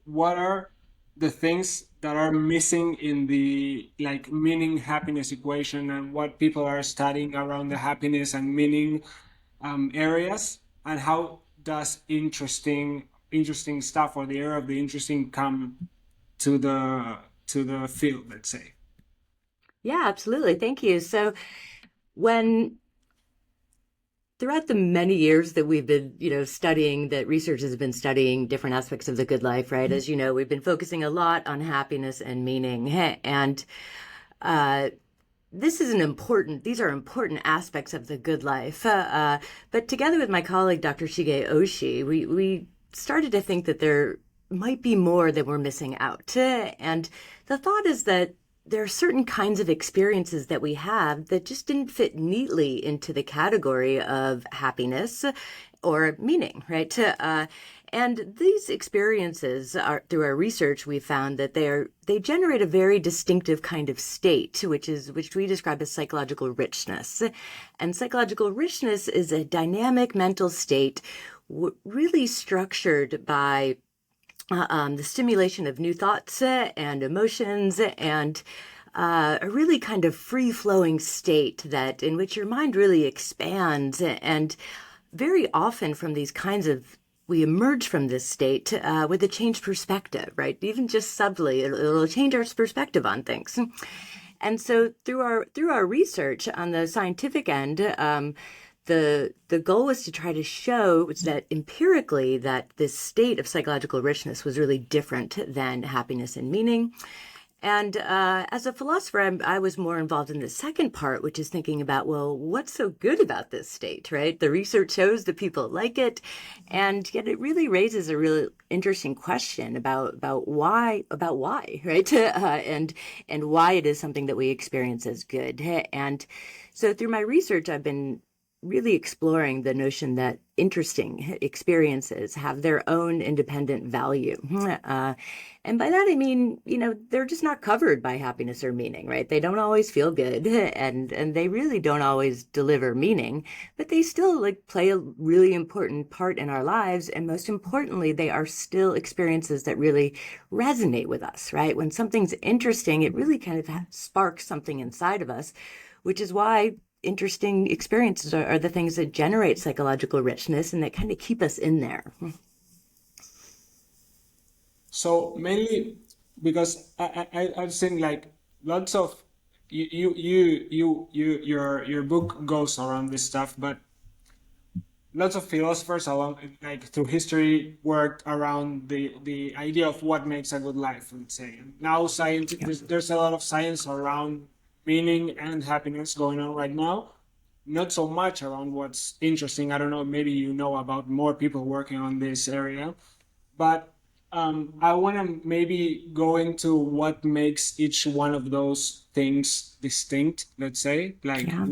what are the things that are missing in the like meaning happiness equation, and what people are studying around the happiness and meaning areas, and how does interesting stuff, or the area of the interesting, come to the field, let's say. Yeah, absolutely. Thank you. So when throughout the many years that we've been, studying, that researchers have been studying different aspects of the good life, right? As you know, we've been focusing a lot on happiness and meaning. And uh, these are important aspects of the good life. But together with my colleague, Dr. Shige Oshii, we started to think that there might be more that we're missing out. And the thought is that there are certain kinds of experiences that we have that just didn't fit neatly into the category of happiness or meaning, right? And these experiences are, through our research, we found that they generate a very distinctive kind of state, which we describe as psychological richness. And psychological richness is a dynamic mental state, really structured by the stimulation of new thoughts and emotions, and a really kind of free-flowing state that in which your mind really expands. And very often from these kinds of we emerge from this state with a changed perspective, right? Even just subtly, it'll change our perspective on things. And so through our research on the scientific end, the goal was to try to show that empirically that this state of psychological richness was really different than happiness and meaning. And as a philosopher, I was more involved in the second part, which is thinking about, well, what's so good about this state, right? The research shows that people like it, and yet it really raises a really interesting question about why, right? And why it is something that we experience as good. And so through my research, I've been really exploring the notion that interesting experiences have their own independent value. And by that, I mean, they're just not covered by happiness or meaning, right? They don't always feel good and they really don't always deliver meaning, but they still like play a really important part in our lives. And most importantly, they are still experiences that really resonate with us, right? When something's interesting, it really kind of sparks something inside of us, which is why interesting experiences are the things that generate psychological richness and that kind of keep us in there. So mainly because I've seen like lots of your book goes around this stuff, but lots of philosophers along like through history worked around the idea of what makes a good life, let's say. And now science, Yeah. there's a lot of science around meaning and happiness going on right now. Not so much around what's interesting. I don't know, maybe you know about more people working on this area, but I want to maybe go into what makes each one of those things distinct. Let's say, like Yeah.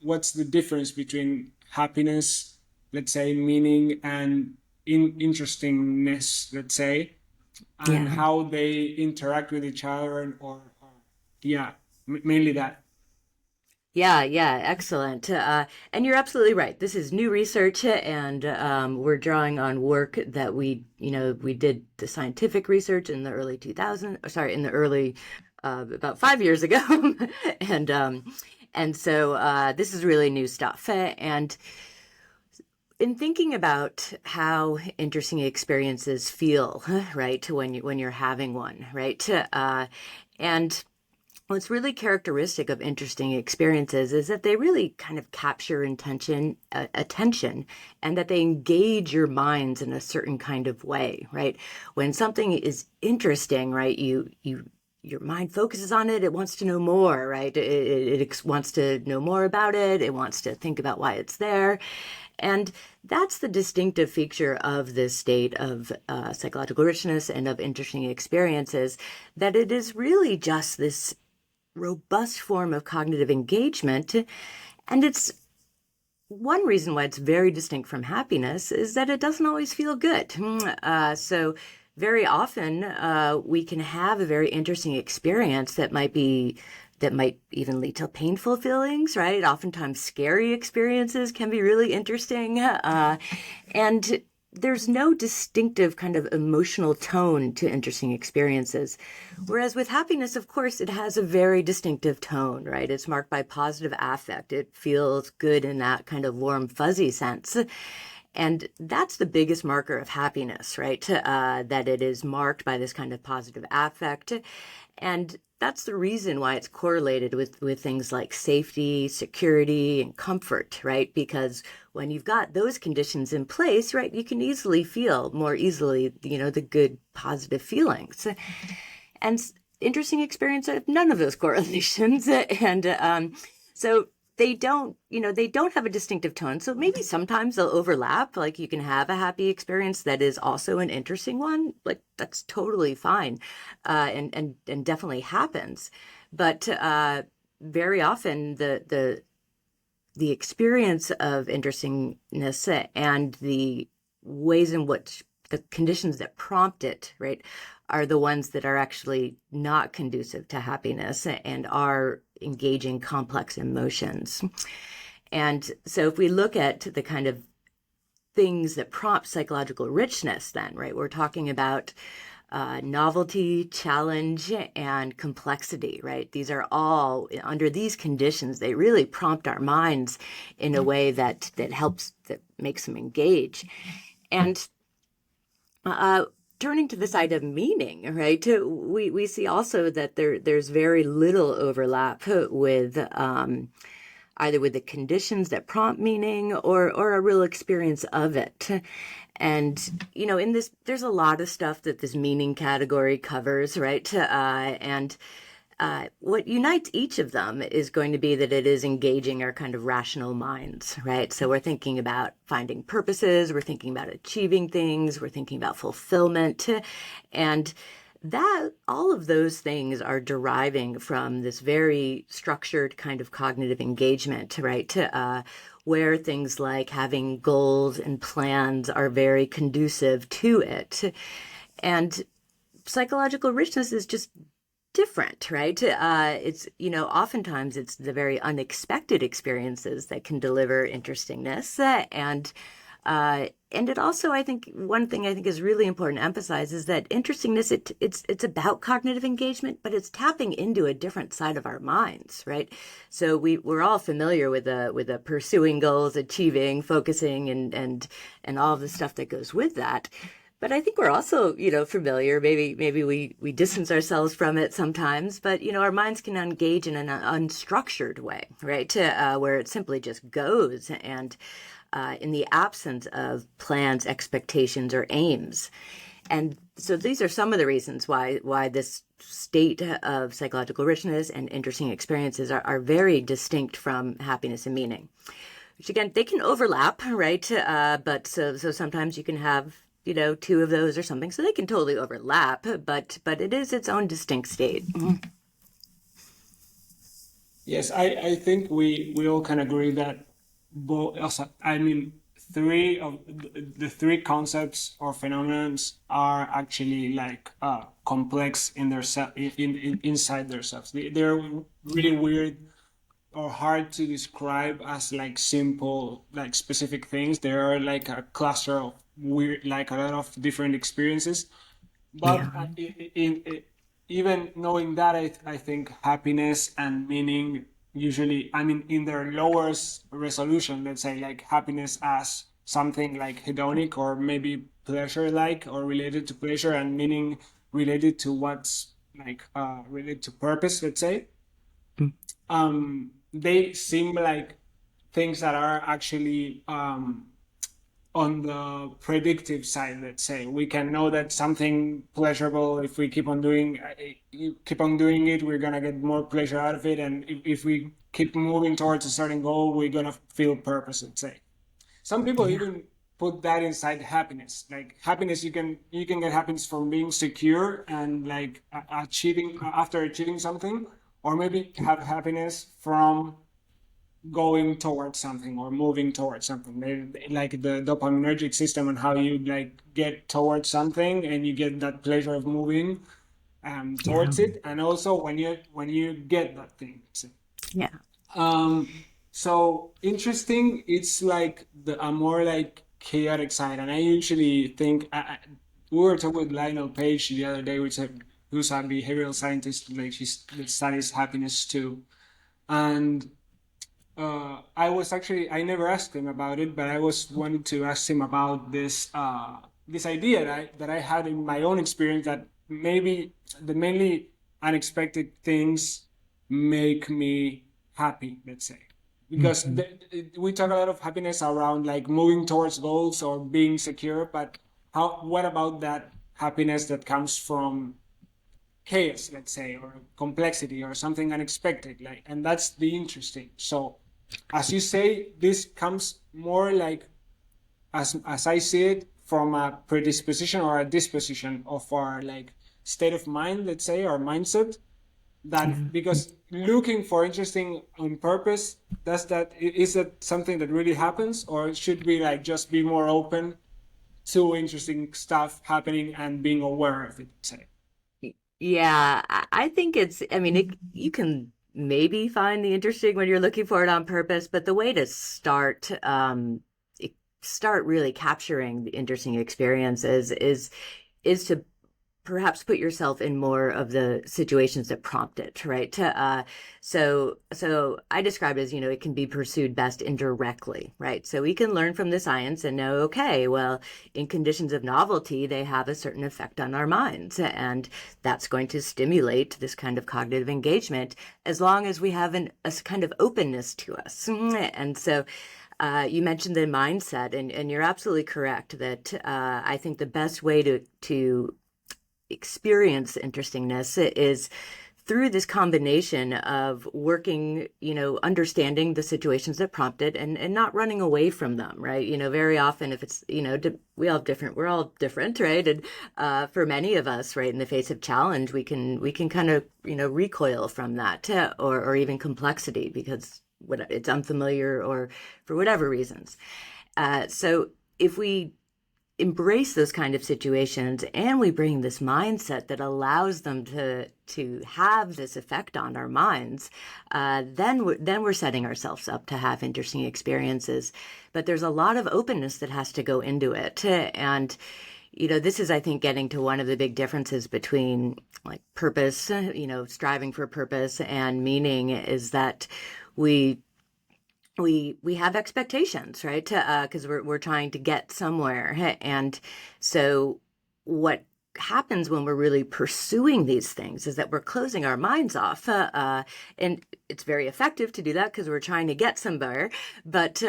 what's the difference between happiness, let's say, meaning, and interestingness, let's say, and Yeah. how they interact with each other, or yeah, mainly that. Yeah, yeah, excellent. And you're absolutely right. This is new research, and we're drawing on work that we did the scientific research in the early 2000s, sorry, in the early, about 5 years ago. and and so this is really new stuff. And in thinking about how interesting experiences feel, right, when you're having one, right, and what's really characteristic of interesting experiences is that they really kind of capture attention, and that they engage your minds in a certain kind of way, right? When something is interesting, right, your mind focuses on it. It wants to know more, right? It wants to know more about it. It wants to think about why it's there. And that's the distinctive feature of this state of psychological richness and of interesting experiences, that it is really just this robust form of cognitive engagement. And it's one reason why it's very distinct from happiness is that it doesn't always feel good. So very often we can have a very interesting experience that might even lead to painful feelings, right? Oftentimes scary experiences can be really interesting. And there's no distinctive kind of emotional tone to interesting experiences. Whereas with happiness, of course, it has a very distinctive tone, right? It's marked by positive affect. It feels good in that kind of warm, fuzzy sense. And that's the biggest marker of happiness, right? That it is marked by this kind of positive affect. And that's the reason why it's correlated with things like safety, security, and comfort, right? Because when you've got those conditions in place, right, you can easily feel more easily, the good, positive feelings. And interesting experience of none of those correlations. And so they don't have a distinctive tone. So maybe sometimes they'll overlap. Like you can have a happy experience that is also an interesting one. Like that's totally fine, and definitely happens. But very often the experience of interestingness and the ways in which the conditions that prompt it, right, are the ones that are actually not conducive to happiness and are engaging complex emotions. And so if we look at the kind of things that prompt psychological richness, then, right, we're talking about novelty, challenge, and complexity, right? These are all, under these conditions, they really prompt our minds in a way that makes them engage. And turning to the side of meaning, right? We see also that there's very little overlap with either with the conditions that prompt meaning or a real experience of it. And in this, there's a lot of stuff that this meaning category covers, right? And what unites each of them is going to be that it is engaging our kind of rational minds, right? So we're thinking about finding purposes, we're thinking about achieving things, we're thinking about fulfillment, and that all of those things are deriving from this very structured kind of cognitive engagement, right? Where things like having goals and plans are very conducive to it. And psychological richness is just different, right? It's, oftentimes it's the very unexpected experiences that can deliver interestingness. And it also, I think, one thing I think is really important to emphasize is that interestingness, it's about cognitive engagement, but it's tapping into a different side of our minds, right? So we're all familiar with the pursuing goals, achieving, focusing, and all of the stuff that goes with that. But I think we're also, familiar. Maybe we distance ourselves from it sometimes. But our minds can engage in an unstructured way, right? Where it simply just goes, and in the absence of plans, expectations, or aims. And so these are some of the reasons why this state of psychological richness and interesting experiences are very distinct from happiness and meaning. Which again, they can overlap, right? But so sometimes you can have two of those or something, so they can totally overlap, but it is its own distinct state. Yes, I think we all can agree that both, also, I mean, three of the three concepts or phenomena are actually like complex in their inside themselves. They're really weird or hard to describe as like simple, like specific things. They are like a cluster of weird, like a lot of different experiences. But Yeah. even knowing that, I think happiness and meaning usually, I mean, in their lowest resolution, let's say like happiness as something like hedonic or maybe pleasure like or related to pleasure, and meaning related to what's like related to purpose, let's say. They seem like things that are actually on the predictive side. Let's say we can know that something pleasurable, if we keep on doing it, we're gonna get more pleasure out of it, and if we keep moving towards a certain goal, we're gonna feel purpose, let's say. Some people Yeah. even put that inside happiness. Like happiness, you can get happiness from being secure and like achieving after achieving something, or maybe have happiness from going towards something or moving towards something. Like the dopaminergic system and how you like get towards something and you get that pleasure of moving Yeah. towards it, and also when you get that thing. Yeah. Um, so interesting. It's like a more like chaotic side. And I usually think we were talking with Lionel Page the other day, who's a behavioral scientist, like that studies happiness too. And I never asked him about it, but I was wanting to ask him about this idea that I had in my own experience, that maybe the mainly unexpected things make me happy, let's say. Because we talk a lot of happiness around like moving towards goals or being secure, but what about that happiness that comes from chaos, let's say, or complexity or something unexpected, like, and that's the interesting. So as you say, this comes more like, as I see it, from a predisposition or a disposition of our like state of mind, let's say, our mindset. That because looking for interesting on purpose, is that something that really happens, or should we like just be more open to interesting stuff happening and being aware of it, say? Yeah, I think I mean, you can maybe find the interesting when you're looking for it on purpose, but the way to start really capturing the interesting experiences is to perhaps put yourself in more of the situations that prompt it, right? So I describe it as, it can be pursued best indirectly, right? So we can learn from the science and know, okay, well, in conditions of novelty, they have a certain effect on our minds, and that's going to stimulate this kind of cognitive engagement as long as we have a kind of openness to us. And so you mentioned the mindset, and you're absolutely correct that I think the best way to experience interestingness is through this combination of working, understanding the situations that prompt it, and not running away from them, right? Very often if it's, we're all different, right? And for many of us, right, in the face of challenge, we can kind of, recoil from that, or even complexity, because it's unfamiliar or for whatever reasons. So if we embrace those kind of situations and we bring this mindset that allows them to have this effect on our minds, then we're setting ourselves up to have interesting experiences. But there's a lot of openness that has to go into it. And this is, I think, getting to one of the big differences between like purpose, striving for purpose, and meaning, is that we have expectations, right? Because we're trying to get somewhere. And so what happens when we're really pursuing these things is that we're closing our minds off, and it's very effective to do that because we're trying to get somewhere, but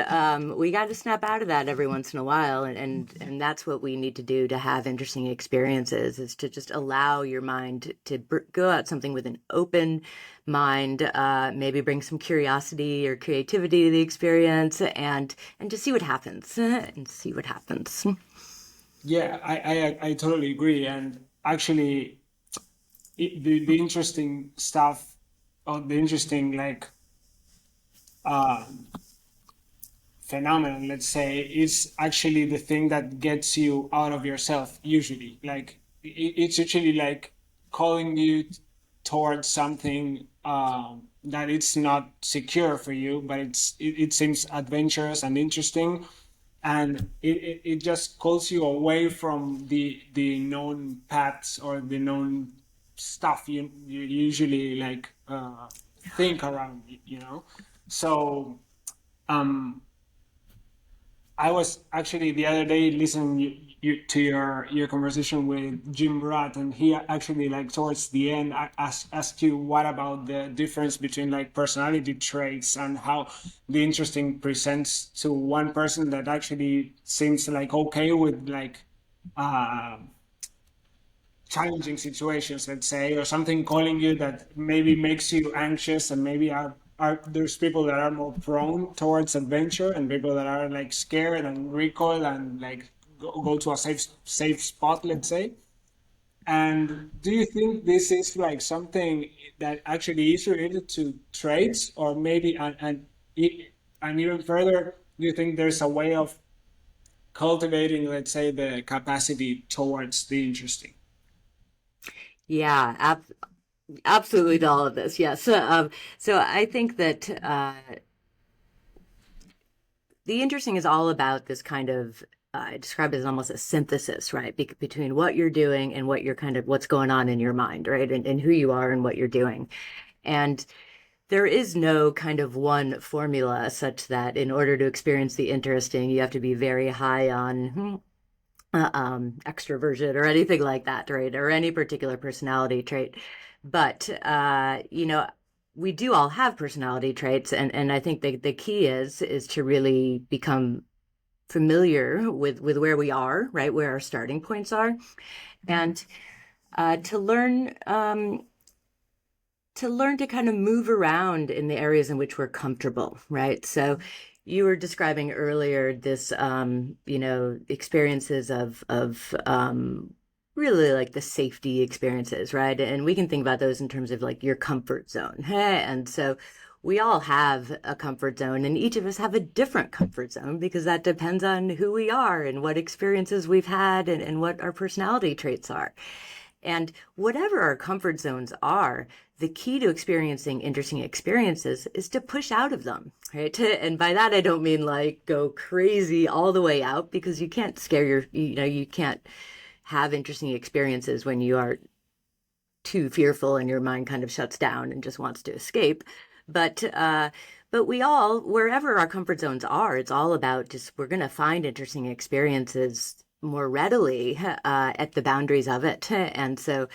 we got to snap out of that every once in a while, and that's what we need to do to have interesting experiences, is to just allow your mind to go at something with an open mind, maybe bring some curiosity or creativity to the experience, and to see what happens, Yeah, I totally agree. And actually, the interesting stuff, or the interesting like uh, phenomenon, let's say, is actually the thing that gets you out of yourself. Usually, like it's usually like calling you towards something that it's not secure for you, but it seems adventurous and interesting, and it just calls you away from the known paths or the known stuff you usually like think around, so um I was actually the other day listening to your conversation with Jim Roth, and he actually like towards the end asked you what about the difference between like personality traits, and how the interesting presents to one person that actually seems like okay with like uh, challenging situations, let's say, or something calling you that maybe makes you anxious, and maybe are there's people that are more prone towards adventure, and people that are like scared and recoil and like go to a safe spot, let's say. And do you think this is like something that actually is related to traits, or maybe and even further, do you think there's a way of cultivating, let's say, the capacity towards the interesting? Yeah, absolutely to all of this. Yes. So I think that the interesting is all about this kind of I describe it as almost a synthesis, right? Between what you're doing and what you're kind of what's going on in your mind, right? And who you are and what you're doing. And there is no kind of one formula such that in order to experience the interesting, you have to be very high on extroversion or anything like that, right? Or any particular personality trait. But, we do all have personality traits. And I think the key is to really become familiar with where we are, right? Where our starting points are. And to learn to kind of move around in the areas in which we're comfortable, right? So you were describing earlier this, experiences of really like the safety experiences, right? And we can think about those in terms of like your comfort zone. And so we all have a comfort zone, and each of us have a different comfort zone because that depends on who we are and what experiences we've had and what our personality traits are. And whatever our comfort zones are, the key to experiencing interesting experiences is to push out of them, right? And by that, I don't mean like go crazy all the way out, because you can't you can't have interesting experiences when you are too fearful and your mind kind of shuts down and just wants to escape. But we all, wherever our comfort zones are, it's all about just we're going to find interesting experiences more readily at the boundaries of it. And so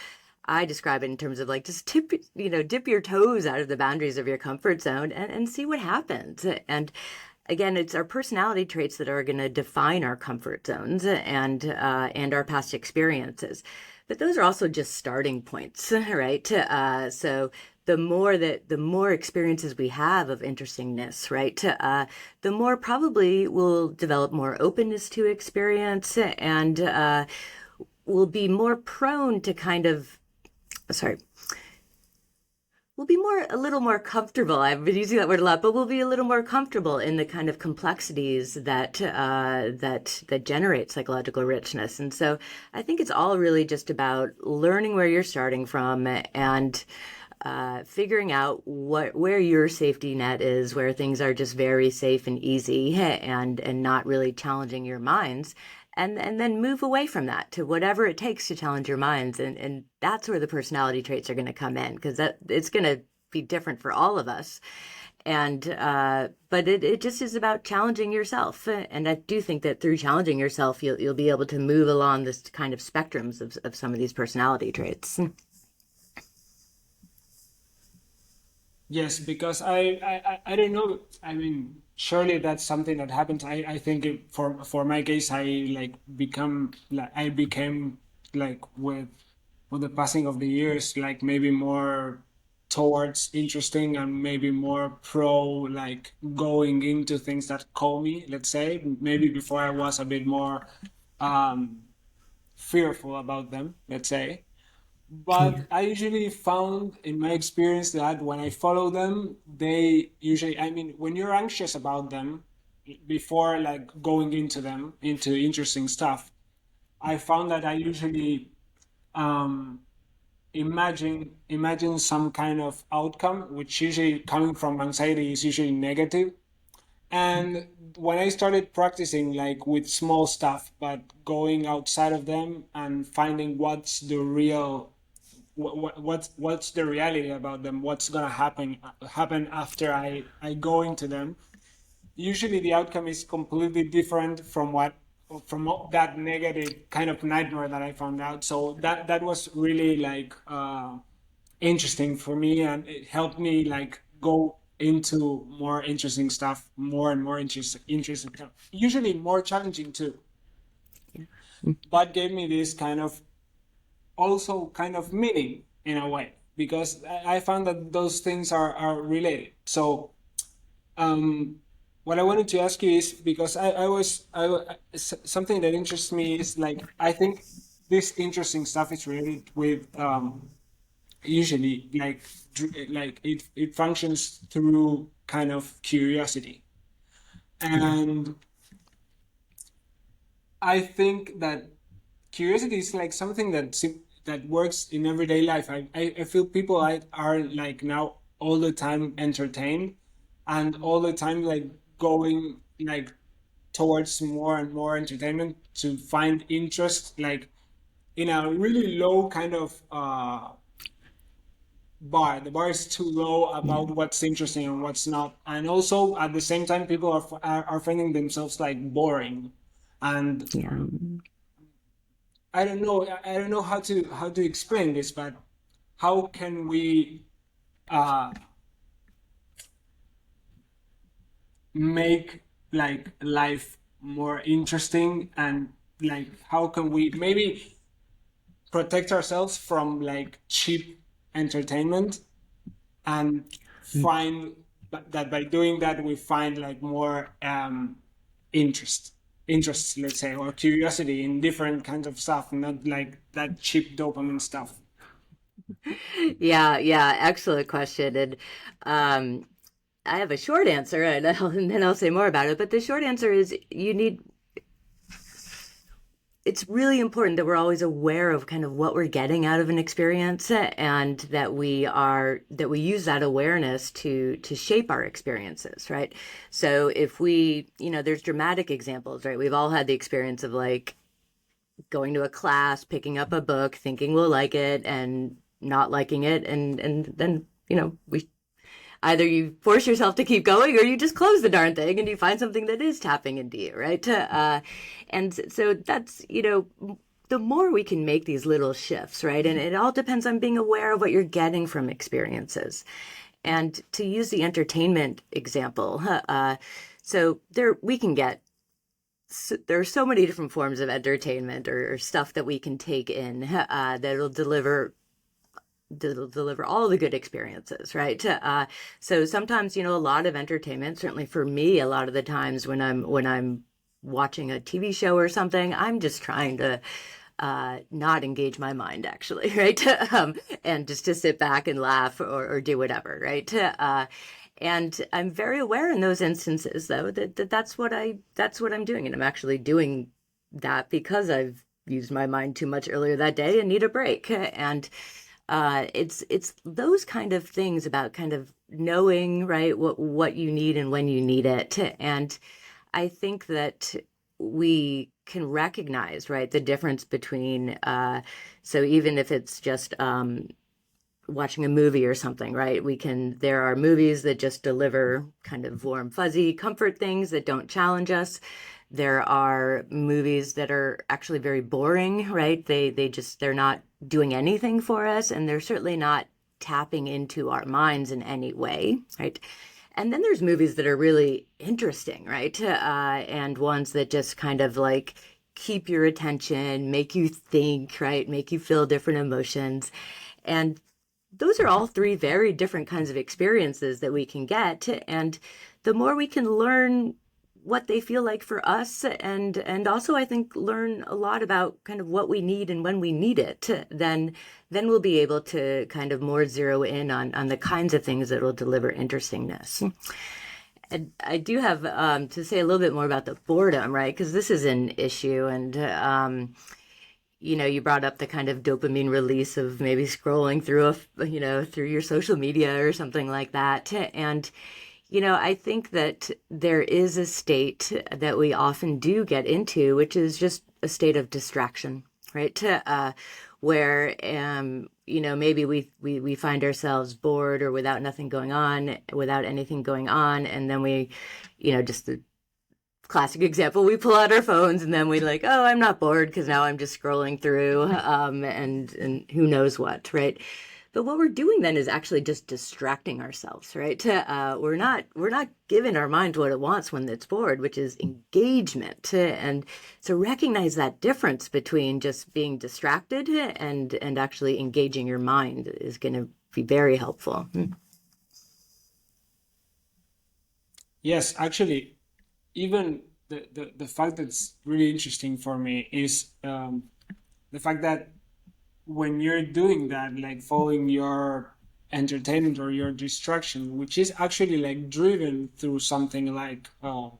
I describe it in terms of like just dip your toes out of the boundaries of your comfort zone and see what happens. And again, it's our personality traits that are going to define our comfort zones and our past experiences. But those are also just starting points, right? So the more experiences we have of interestingness, right? The more probably we'll develop more openness to experience, and we'll be more prone to kind of, sorry, we'll be a little more comfortable. I've been using that word a lot, but we'll be a little more comfortable in the kind of complexities that generate psychological richness. And so I think it's all really just about learning where you're starting from and figuring out where your safety net is, where things are just very safe and easy and not really challenging your minds. And then move away from that to whatever it takes to challenge your minds. And that's where the personality traits are going to come in, because it's going to be different for all of us. And but it just is about challenging yourself. And I do think that through challenging yourself, you'll be able to move along this kind of spectrums of some of these personality traits. Yes, because I don't know. I mean, surely that's something that happens. I think for my case, I became like with the passing of the years, like maybe more towards interesting and maybe more pro like going into things that call me. Let's say maybe before I was a bit more um, fearful about them. Let's say. But I usually found in my experience that when I follow them, they usually, I mean, when you're anxious about them before like going into them, into interesting stuff, I found that I usually um, imagine some kind of outcome, which usually coming from anxiety is usually negative. And when I started practicing like with small stuff, but going outside of them and finding what's the real what's the reality about them, what's gonna happen after I go into them, usually the outcome is completely different from that negative kind of nightmare that I found out. So that was really like interesting for me, and it helped me like go into more interesting stuff, more and more interesting stuff, usually more challenging too, but gave me this kind of also kind of meaning in a way, because I found that those things are related. So um, what I wanted to ask you is because something that interests me is like I think this interesting stuff is related with usually like it functions through kind of curiosity, and I think that curiosity is like something that works in everyday life. I feel people are like now all the time entertained and all the time like going like towards more and more entertainment to find interest, like in a really low kind of bar. The bar is too low Yeah. about what's interesting and what's not, and also at the same time, people are finding themselves like boring, and Yeah. I don't know how to explain this, but how can we uh, make like life more interesting, and like how can we maybe protect ourselves from like cheap entertainment, and find that by doing that we find like more interest, let's say, or curiosity in different kinds of stuff, not like that cheap dopamine stuff. Yeah, yeah, excellent question. And I have a short answer, and, and then I'll say more about it. But the short answer is it's really important that we're always aware of kind of what we're getting out of an experience, and that we use that awareness to shape our experiences, right? So if we, there's dramatic examples, right? We've all had the experience of like going to a class, picking up a book, thinking we'll like it, and not liking it, and then we either you force yourself to keep going or you just close the darn thing and you find something that is tapping into you, right? And so that's, the more we can make these little shifts, right? And it all depends on being aware of what you're getting from experiences. And to use the entertainment example, so there we can get there are so many different forms of entertainment or stuff that we can take in that'll deliver all the good experiences, right? So sometimes, a lot of entertainment, certainly for me, a lot of the times when I'm watching a TV show or something, I'm just trying to not engage my mind, actually, right? And just to sit back and laugh or do whatever, right? And I'm very aware in those instances, though, that's what I'm doing, and I'm actually doing that because I've used my mind too much earlier that day and need a break. And it's those kind of things about kind of knowing, right, what you need and when you need it. And I think that we can recognize, right, the difference between so even if it's just watching a movie or something, right? There are movies that just deliver kind of warm, fuzzy comfort things that don't challenge us. There are movies that are actually very boring, right? They're not doing anything for us, and they're certainly not tapping into our minds in any way, right? And then there's movies that are really interesting, right? And ones that just kind of like keep your attention, make you think, right? Make you feel different emotions. And those are all three very different kinds of experiences that we can get. And the more we can learn what they feel like for us, and also I think learn a lot about kind of what we need and when we need it, then we'll be able to kind of more zero in on the kinds of things that will deliver interestingness. And I do have to say a little bit more about the boredom, right? Because this is an issue, and you brought up the kind of dopamine release of maybe scrolling through through your social media or something like that. And, I think that there is a state that we often do get into, which is just a state of distraction, right? Where, maybe we find ourselves bored or without anything going on. And then we, just the classic example, we pull out our phones and then we like, oh, I'm not bored because now I'm just scrolling through and who knows what, right? But what we're doing then is actually just distracting ourselves, right? We're not giving our mind what it wants when it's bored, which is engagement. And so recognize that difference between just being distracted and actually engaging your mind is going to be very helpful. Yes, actually, even the fact that's really interesting for me is the fact that when you're doing that, like following your entertainment or your distraction, which is actually like driven through something like a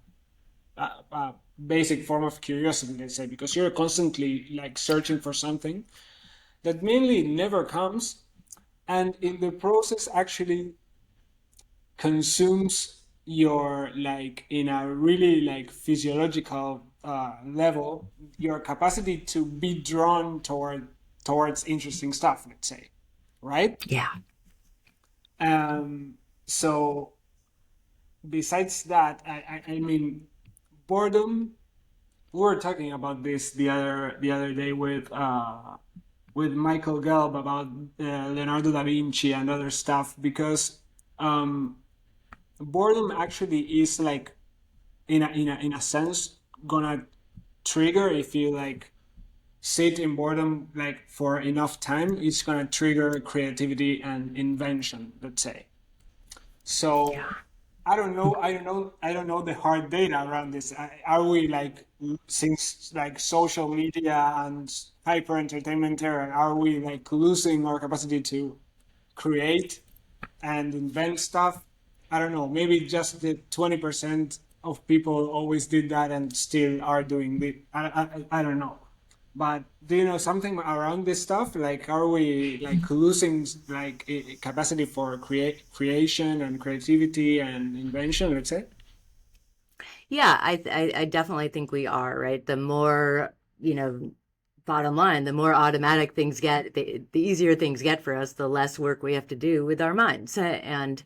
basic form of curiosity, let's say, because you're constantly like searching for something that mainly never comes, and in the process actually consumes your like in a really like physiological level, your capacity to be drawn towards interesting stuff, let's say, right? Yeah. um so besides that, I mean, boredom, we were talking about this the other day with Michael Gelb about Leonardo da Vinci and other stuff, because um boredom actually is like in a sense gonna trigger, if you like sit in boredom like for enough time, it's gonna trigger creativity and invention, let's say. So Yeah. I don't know the hard data around this. Are we like, since like social media and hyper entertainment era, are we like losing our capacity to create and invent stuff? I don't know. Maybe just the 20% of people always did that and still are doing it. I don't know. But do you know something around this stuff? Like, are we like losing like capacity for creation and creativity and invention? Let's say. Yeah, I definitely think we are, right? The more, you know, bottom line, the more automatic things get, the easier things get for us, the less work we have to do with our minds. And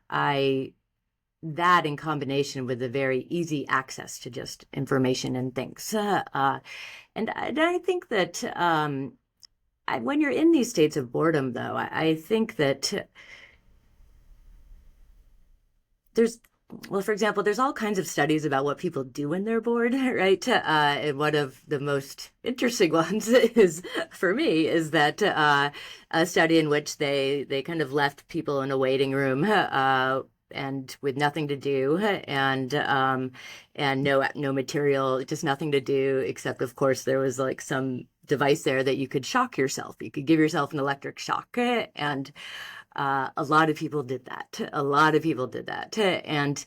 I, that in combination with the very easy access to just information and things. And I think that when you're in these states of boredom, though, I think that there's well, for example, there's all kinds of studies about what people do when they're bored, right? And one of the most interesting ones is, for me, is that a study in which they kind of left people in a waiting room and with nothing to do and no material, just nothing to do, except of course there was like some device there that you could shock yourself. You could give yourself an electric shock, and a lot of people did that. A lot of people did that. And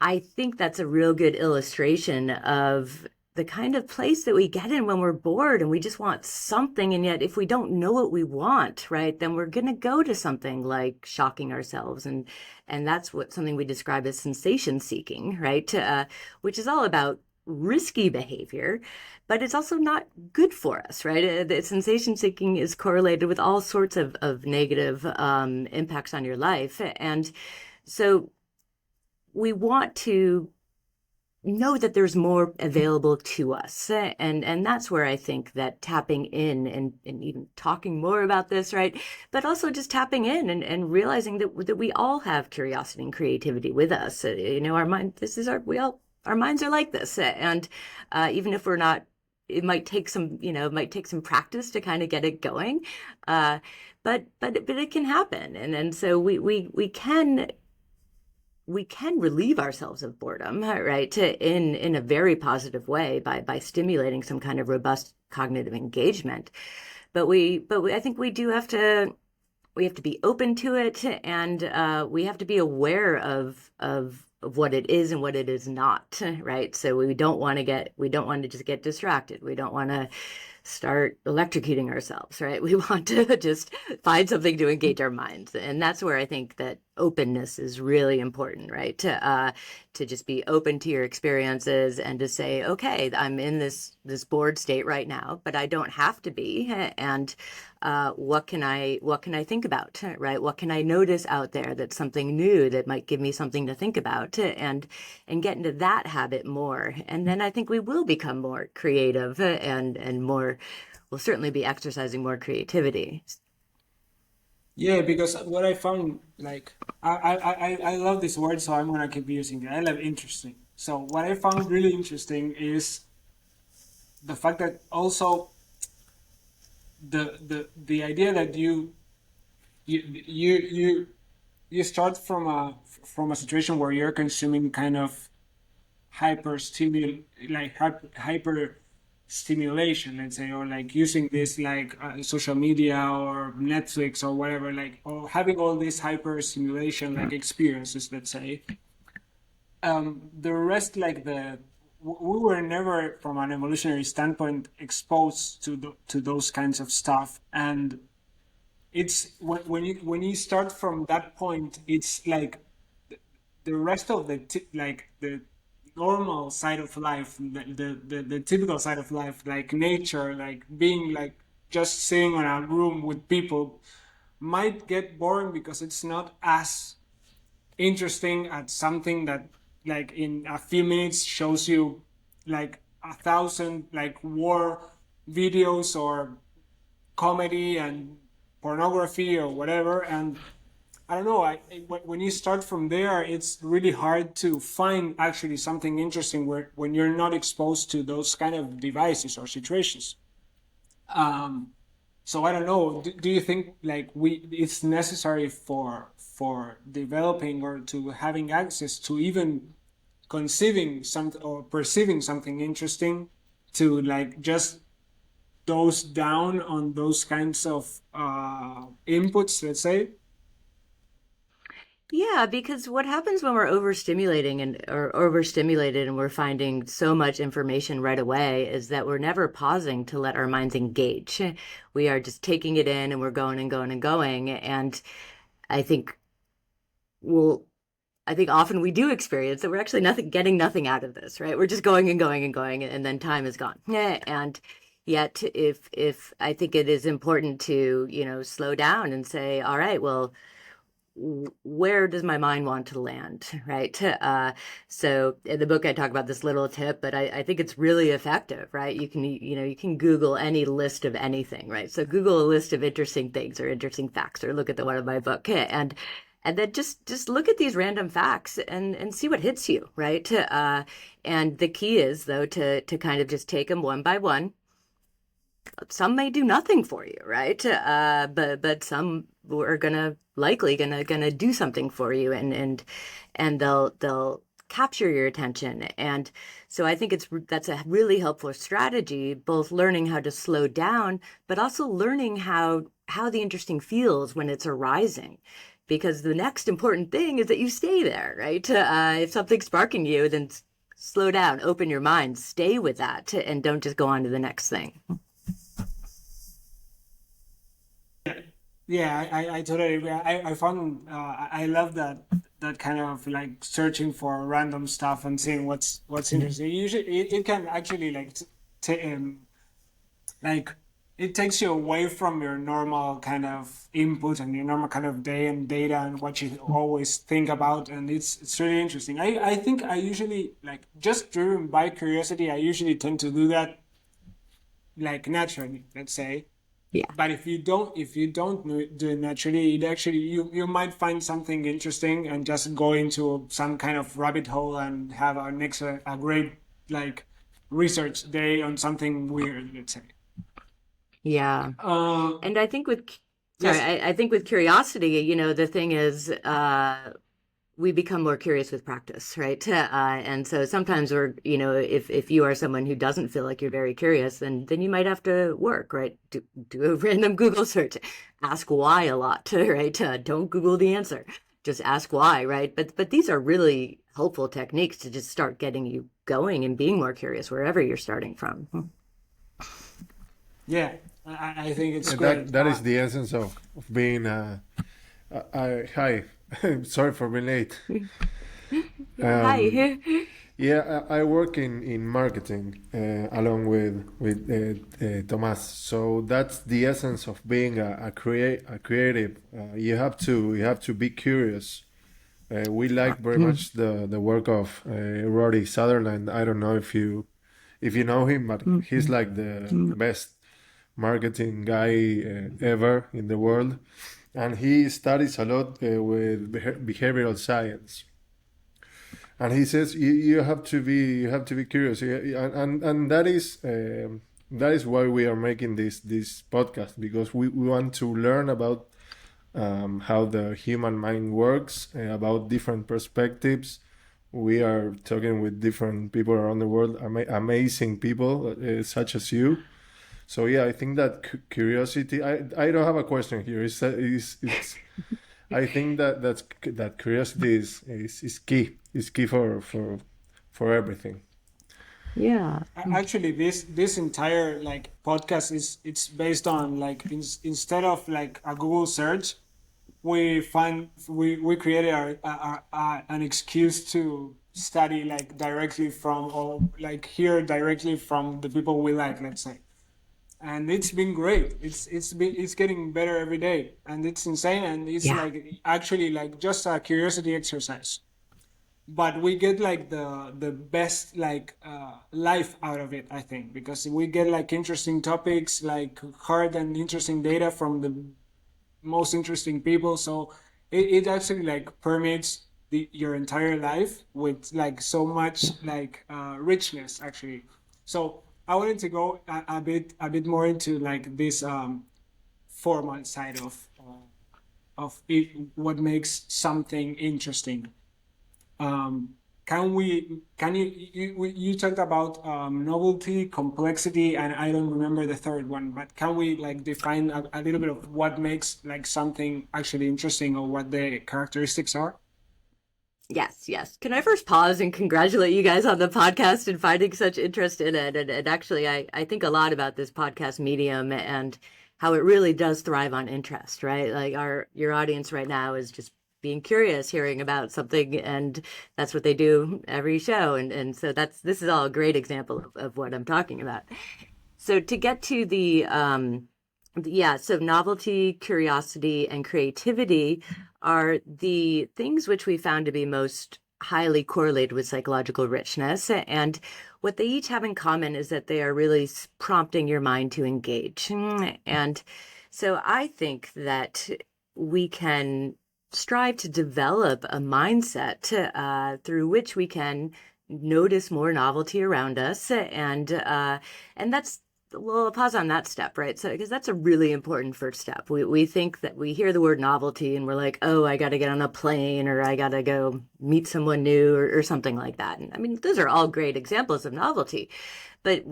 I think that's a real good illustration of the kind of place that we get in when we're bored and we just want something. And yet, if we don't know what we want, right, then we're going to go to something like shocking ourselves. And that's what something we describe as sensation seeking, right, which is all about risky behavior, but it's also not good for us, right? The sensation seeking is correlated with all sorts of negative impacts on your life. And so we want to know that there's more available to us. And that's where I think that tapping in and even talking more about this, right? But also just tapping in and realizing that we all have curiosity and creativity with us. You know, our mind, this is our minds are like this. And even if we're not, it might take some, it might take some practice to kind of get it going. But it can happen. And so we can relieve ourselves of boredom, right? In a very positive way by stimulating some kind of robust cognitive engagement. But I think we have to be open to it, and we have to be aware of what it is and what it is not, right? So we don't want to just get distracted. We don't want to start electrocuting ourselves, right? We want to just find something to engage our minds. And that's where I think that openness is really important, right? To just be open to your experiences and to say, okay, I'm in this bored state right now, but I don't have to be. And what can I think about, right? What can I notice out there that's something new that might give me something to think about, and get into that habit more. And then I think we will become more creative and more, we'll certainly be exercising more creativity. Yeah, because what I found, like, I love this word, so I'm gonna keep using it. I love interesting. So what I found really interesting is the fact that also the idea that you you start from a situation where you're consuming kind of hyper stimulation, let's say, or like using this like social media or Netflix or whatever, like, or having all this hyper stimulation like experiences, let's say. The rest, like we were never from an evolutionary standpoint exposed to those kinds of stuff. And it's when you start from that point, it's like the rest of like the normal side of life, the typical side of life, like nature, like being like just sitting in a room with people, might get boring because it's not as interesting at something that like in a few minutes shows you like 1,000 like war videos or comedy and pornography or whatever. And I don't know, when you start from there, it's really hard to find actually something interesting when you're not exposed to those kind of devices or situations. um so I don't know. Do you think like it's necessary for developing or to having access to even conceiving something or perceiving something interesting to like just dose down on those kinds of inputs, let's say? Yeah, because what happens when we're overstimulating and or overstimulated and we're finding so much information right away is that we're never pausing to let our minds engage. We are just taking it in and we're going and going and going. And I think we'll I think often we do experience that we're actually getting nothing out of this, right? We're just going and going and going, and then time is gone. And yet, if I think it is important to, slow down and say, all right, well, where does my mind want to land, right? So in the book I talk about this little tip, but I think it's really effective, right? You can Google any list of anything, right? So Google a list of interesting things or interesting facts, or look at the one in my book, and then just look at these random facts and see what hits you, right? And the key is though to kind of just take them one by one. Some may do nothing for you, right? But some are likely gonna do something for you, and they'll capture your attention. And so I think that's a really helpful strategy, both learning how to slow down, but also learning how the interesting feels when it's arising. Because the next important thing is that you stay there, right? If something's sparking you, then slow down, open your mind, stay with that, and don't just go on to the next thing. Yeah, I totally agree. I found I love that kind of like searching for random stuff and seeing what's interesting. Usually, it can actually like like it takes you away from your normal kind of input and your normal kind of day and data and what you always think about, and it's really interesting. I think I usually like just driven by curiosity. I usually tend to do that like naturally, let's say. Yeah. But if you don't do it naturally, it actually you might find something interesting and just go into some kind of rabbit hole and have a great like research day on something weird, let's say. Yeah. uh And I think sorry, yes. I think with curiosity, the thing is, we become more curious with practice, right? And so sometimes if you are someone who doesn't feel like you're very curious, then you might have to work, right? Do a random Google search, ask why a lot, right? Don't Google the answer, just ask why, right? But these are really helpful techniques to just start getting you going and being more curious wherever you're starting from. Yeah, I think it's And great. that is the essence of being hi. Sorry for being late. Yeah, Um, hi. yeah, I work in marketing along with Tomas. So that's the essence of being a creative. You have to be curious. We like very much the work of Rory Sutherland. I don't know if you know him, but he's like the best marketing guy ever in the world, and he studies a lot with behavioral science. And he says you have to be curious. And that is why we are making this podcast, because we want to learn about how the human mind works, about different perspectives. We are talking with different people around the world, amazing people such as you. So yeah, I think that curiosity. I don't have a question here. It's I think that curiosity is key. Is key for everything. Yeah. Actually, this entire like podcast is it's based on like instead of like a Google search, we created an excuse to study like directly from, or like hear directly from the people we like, let's say. And it's been great. It's getting better every day, and it's insane, and it's Yeah. like actually like just a curiosity exercise. But we get like the best like life out of it, I think, because we get like interesting topics, like hard and interesting data from the most interesting people. So it actually like permeates your entire life with like so much like richness actually. So I wanted to go a bit more into like this formal side of it, what makes something interesting. um, you talked about novelty, complexity, and I don't remember the third one, but can we like define a little bit of what makes like something actually interesting, or what the characteristics are? Yes, yes. Can I first pause and congratulate you guys on the podcast and finding such interest in it? And actually, I think a lot about this podcast medium and how it really does thrive on interest, right? Like your audience right now is just being curious, hearing about something, and that's what they do every show. And so this is all a great example of what I'm talking about. So to get to so novelty, curiosity, and creativity are the things which we found to be most highly correlated with psychological richness. And what they each have in common is that they are really prompting your mind to engage. And so I think that we can strive to develop a mindset through which we can notice more novelty around us, and that's, well, I'll pause on that step, right? So, because that's a really important first step. We think that we hear the word novelty and we're like, oh, I got to get on a plane, or I got to go meet someone new, or something like that. And I mean, those are all great examples of novelty, but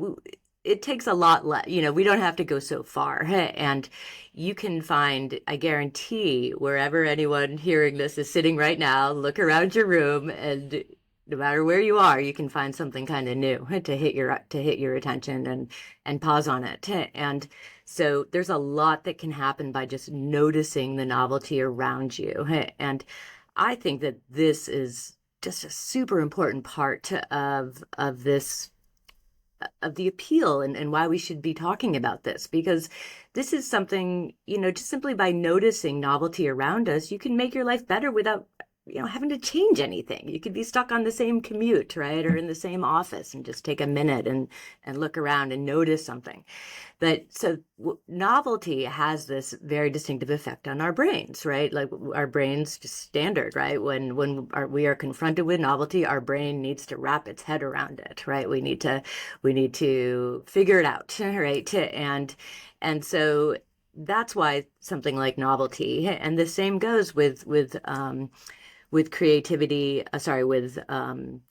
it takes a lot less, we don't have to go so far. And you can find, I guarantee, wherever anyone hearing this is sitting right now, look around your room, and no matter where you are, you can find something kind of new to hit your attention and pause on it. And so there's a lot that can happen by just noticing the novelty around you. And I think that this is just a super important part of this, of the appeal, and why we should be talking about this, because this is something, just simply by noticing novelty around us, you can make your life better without having to change anything. You could be stuck on the same commute, right? Or in the same office, and just take a minute and look around and notice something. But so novelty has this very distinctive effect on our brains, right? Like our brains, just standard, right? When we are confronted with novelty, our brain needs to wrap its head around it, right? We need to figure it out, right? And so that's why something like novelty, and the same goes with creativity, with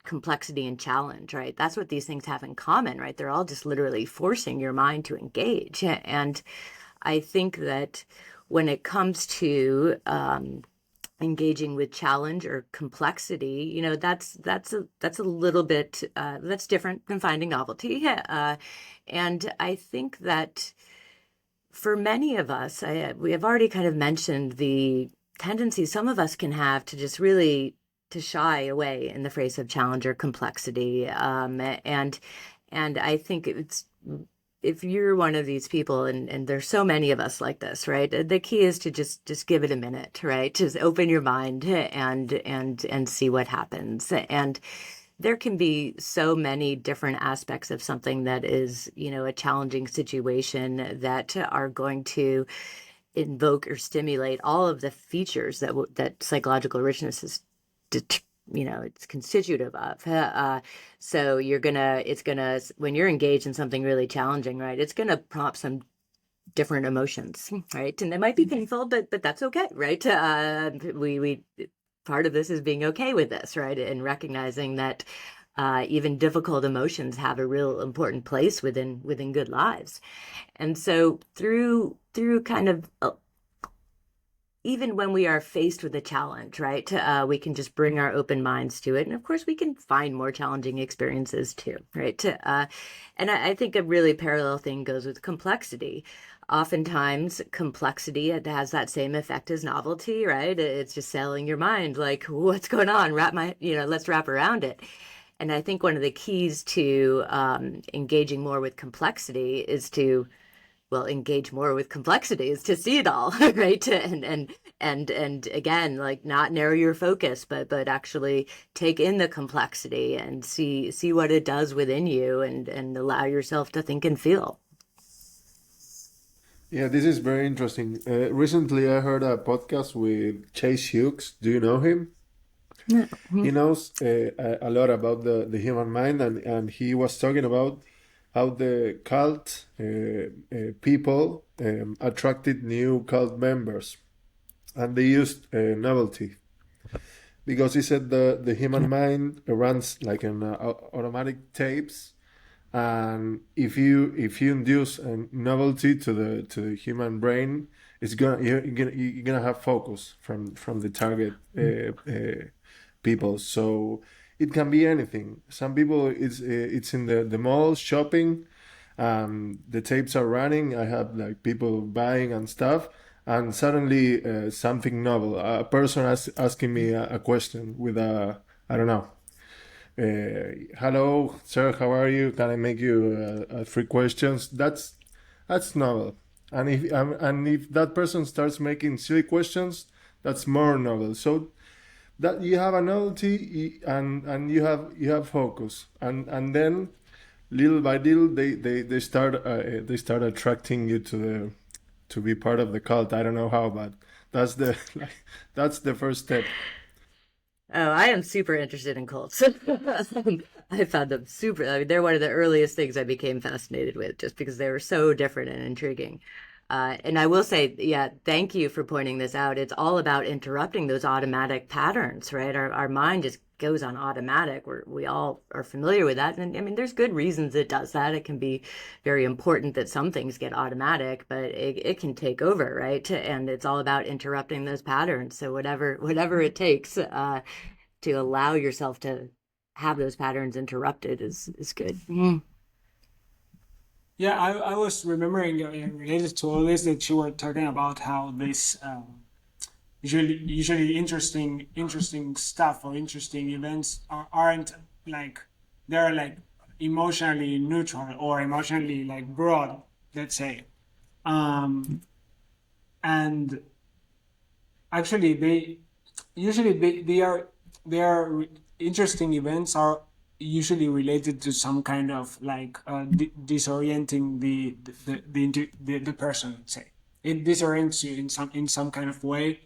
complexity and challenge, right? That's what these things have in common, right? They're all just literally forcing your mind to engage. And I think that when it comes to engaging with challenge or complexity, that's a little bit that's different than finding novelty. And I think that for many of us, we have already kind of mentioned the tendency some of us can have to just really to shy away in the face of challenge or complexity. And I think it's, if you're one of these people, and there's so many of us like this, right? The key is to just give it a minute, right? Just open your mind and see what happens. And there can be so many different aspects of something that is, a challenging situation that are going to invoke or stimulate all of the features that psychological richness is, it's constitutive of. So it's gonna, when you're engaged in something really challenging, right, it's gonna prompt some different emotions, right? And they might be painful, but that's okay, right? We part of this is being okay with this, right? And recognizing that even difficult emotions have a real important place within good lives. And so through kind of even when we are faced with a challenge, right, we can just bring our open minds to it. And of course, we can find more challenging experiences too, right? And I think a really parallel thing goes with complexity. oftentimes complexity, it has that same effect as novelty, right? It's just selling your mind, like, what's going on? Let's wrap around it. And I think one of the keys to engaging more with complexity is to, well, engage more with complexity is to see it all, right? And again, like, not narrow your focus, but actually take in the complexity and see what it does within you, and allow yourself to think and feel. Yeah, this is very interesting. Recently, I heard a podcast with Chase Hughes. Do you know him? He knows a lot about the human mind, and he was talking about how the cult people attracted new cult members, and they used novelty because he said the human mind runs like an automatic tapes, and if you induce a novelty to the human brain, it's gonna you're gonna have focus from the target people. So it can be anything. Some people it's in the mall shopping, the tapes are running. I have like people buying and stuff, and suddenly something novel. A person asking me a question with a, I don't know, hello sir, how are you, can I make you three questions. That's novel. And if that person starts making silly questions, that's more novel. So that you have a novelty, and you have focus, and then little by little they start attracting you to be part of the cult. I don't know how, but that's the like, that's the first step. Oh, I am super interested in cults. I found them super, I mean, they're one of the earliest things I became fascinated with, just because they were so different and intriguing. And I will say, yeah, thank you for pointing this out. It's all about interrupting those automatic patterns, right? Our mind just goes on automatic. We all are familiar with that. And I mean, there's good reasons it does that. It can be very important that some things get automatic, but it can take over, right? And it's all about interrupting those patterns. So whatever it takes to allow yourself to have those patterns interrupted is good. Yeah, I was remembering related to all this that you were talking about how this usually interesting stuff or interesting events aren't like, they're like emotionally neutral or emotionally like broad, let's say. Um, and actually they are interesting events are usually related to some kind of like disorienting the person, let's say. It disorients you in some kind of way,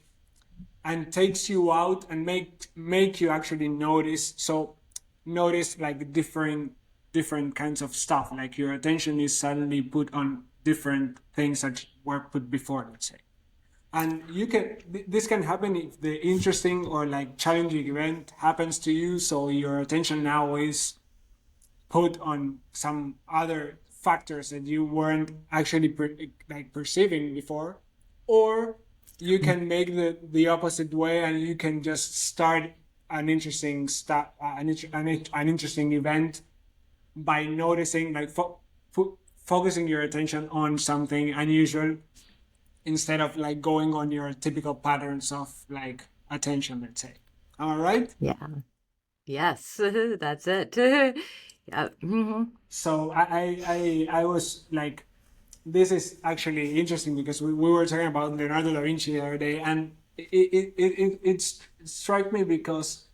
and takes you out and make you actually notice like different kinds of stuff, like your attention is suddenly put on different things that were put before, let's say. And this can happen if the interesting or like challenging event happens to you, so your attention now is put on some other factors that you weren't actually like perceiving before. Or you can make the opposite way, and you can just start an interesting stuff, an interesting event by noticing, like focusing your attention on something unusual, instead of like going on your typical patterns of like attention, let's say. Am I right? Yeah. Yes, that's it. Yeah. So I was like, this is actually interesting because we were talking about Leonardo da Vinci the other day, and it struck me because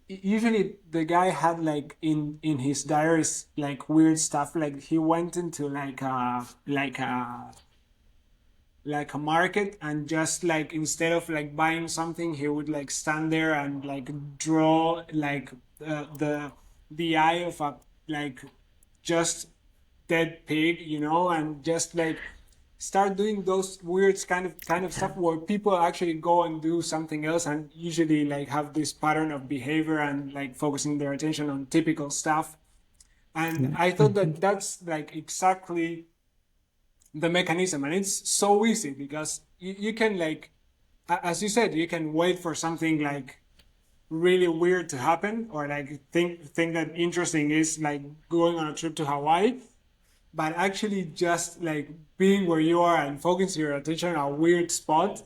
usually the guy had like in his diaries like weird stuff, like he went into like a market, and just like, instead of like buying something, he would like stand there and like draw like the eye of a like just dead pig, and just like start doing those weird kind of stuff where people actually go and do something else, and usually like have this pattern of behavior and like focusing their attention on typical stuff. And I thought that that's like exactly the mechanism, and it's so easy because you can like, as you said, you can wait for something like really weird to happen, or like think that interesting is like going on a trip to Hawaii, but actually just like being where you are and focusing your attention on a weird spot,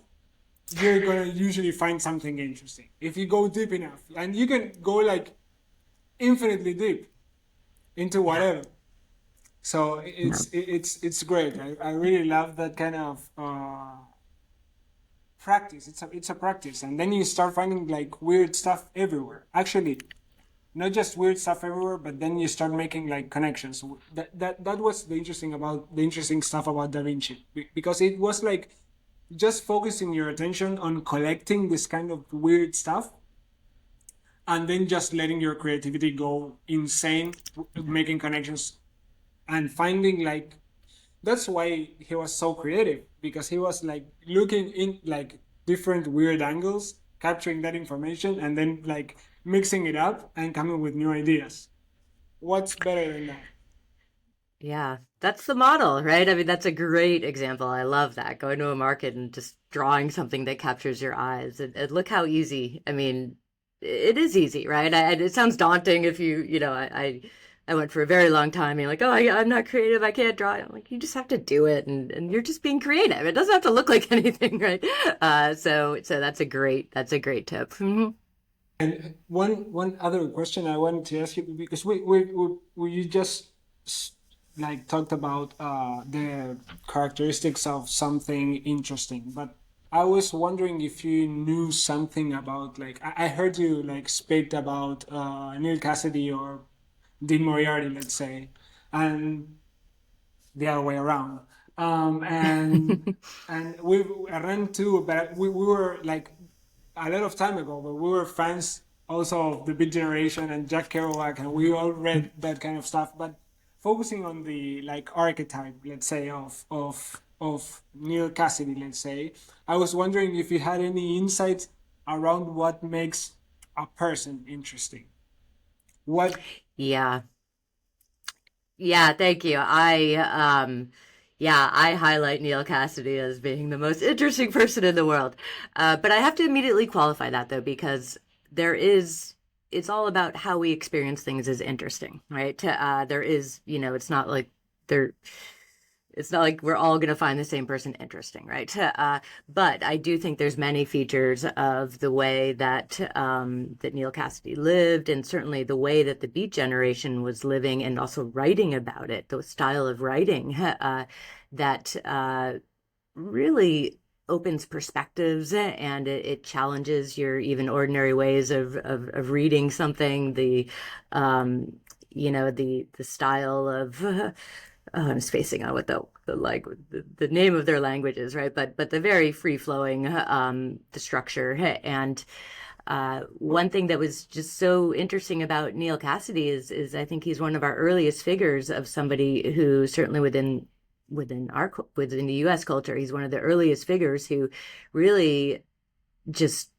you're gonna usually find something interesting if you go deep enough, and you can go like infinitely deep into Yeah. whatever. So No. it's great. I really love that kind of practice. It's a practice, and then you start finding like weird stuff everywhere. Actually, not just weird stuff everywhere, but then you start making like connections. That was the interesting stuff about Da Vinci, because it was like just focusing your attention on collecting this kind of weird stuff, and then just letting your creativity go insane, making connections and finding like, that's why he was so creative, because he was like looking in like different weird angles, capturing that information, and then like mixing it up and coming with new ideas. What's better than that? Yeah, that's the model, right? I mean, that's a great example. I love that. Going to a market and just drawing something that captures your eyes. And look how easy. I mean, it is easy, right? It sounds daunting if I went for a very long time being like, oh, I'm not creative. I can't draw. I'm like, you just have to do it, and you're just being creative. It doesn't have to look like anything, right? So that's a great tip. Mhm. And one other question I wanted to ask you, because we just like talked about the characteristics of something interesting, but I was wondering if you knew something about, like, I heard you like speak about Neil Cassidy or Dean Moriarty, let's say, and the other way around. And we I ran too, but we were like a lot of time ago, but we were fans also of the Beat Generation and Jack Kerouac, and we all read that kind of stuff. But focusing on the like archetype, let's say, of Neil Cassidy, let's say, I was wondering if you had any insights around what makes a person interesting. What Yeah. Yeah, thank you. Yeah, I highlight Neil Cassidy as being the most interesting person in the world. But I have to immediately qualify that though, because there is, it's all about how we experience things as interesting, right? There is, there, it's not like we're all going to find the same person interesting, right? But I do think there's many features of the way that Neil Cassidy lived, and certainly the way that the Beat Generation was living, and also writing about it, the style of writing that really opens perspectives, and it challenges your even ordinary ways of reading something. The style of I'm spacing on what the name of their language is, right? But the very free flowing the structure. And one thing that was just so interesting about Neil Cassidy is I think he's one of our earliest figures of somebody who certainly within the U.S. culture, he's one of the earliest figures who really just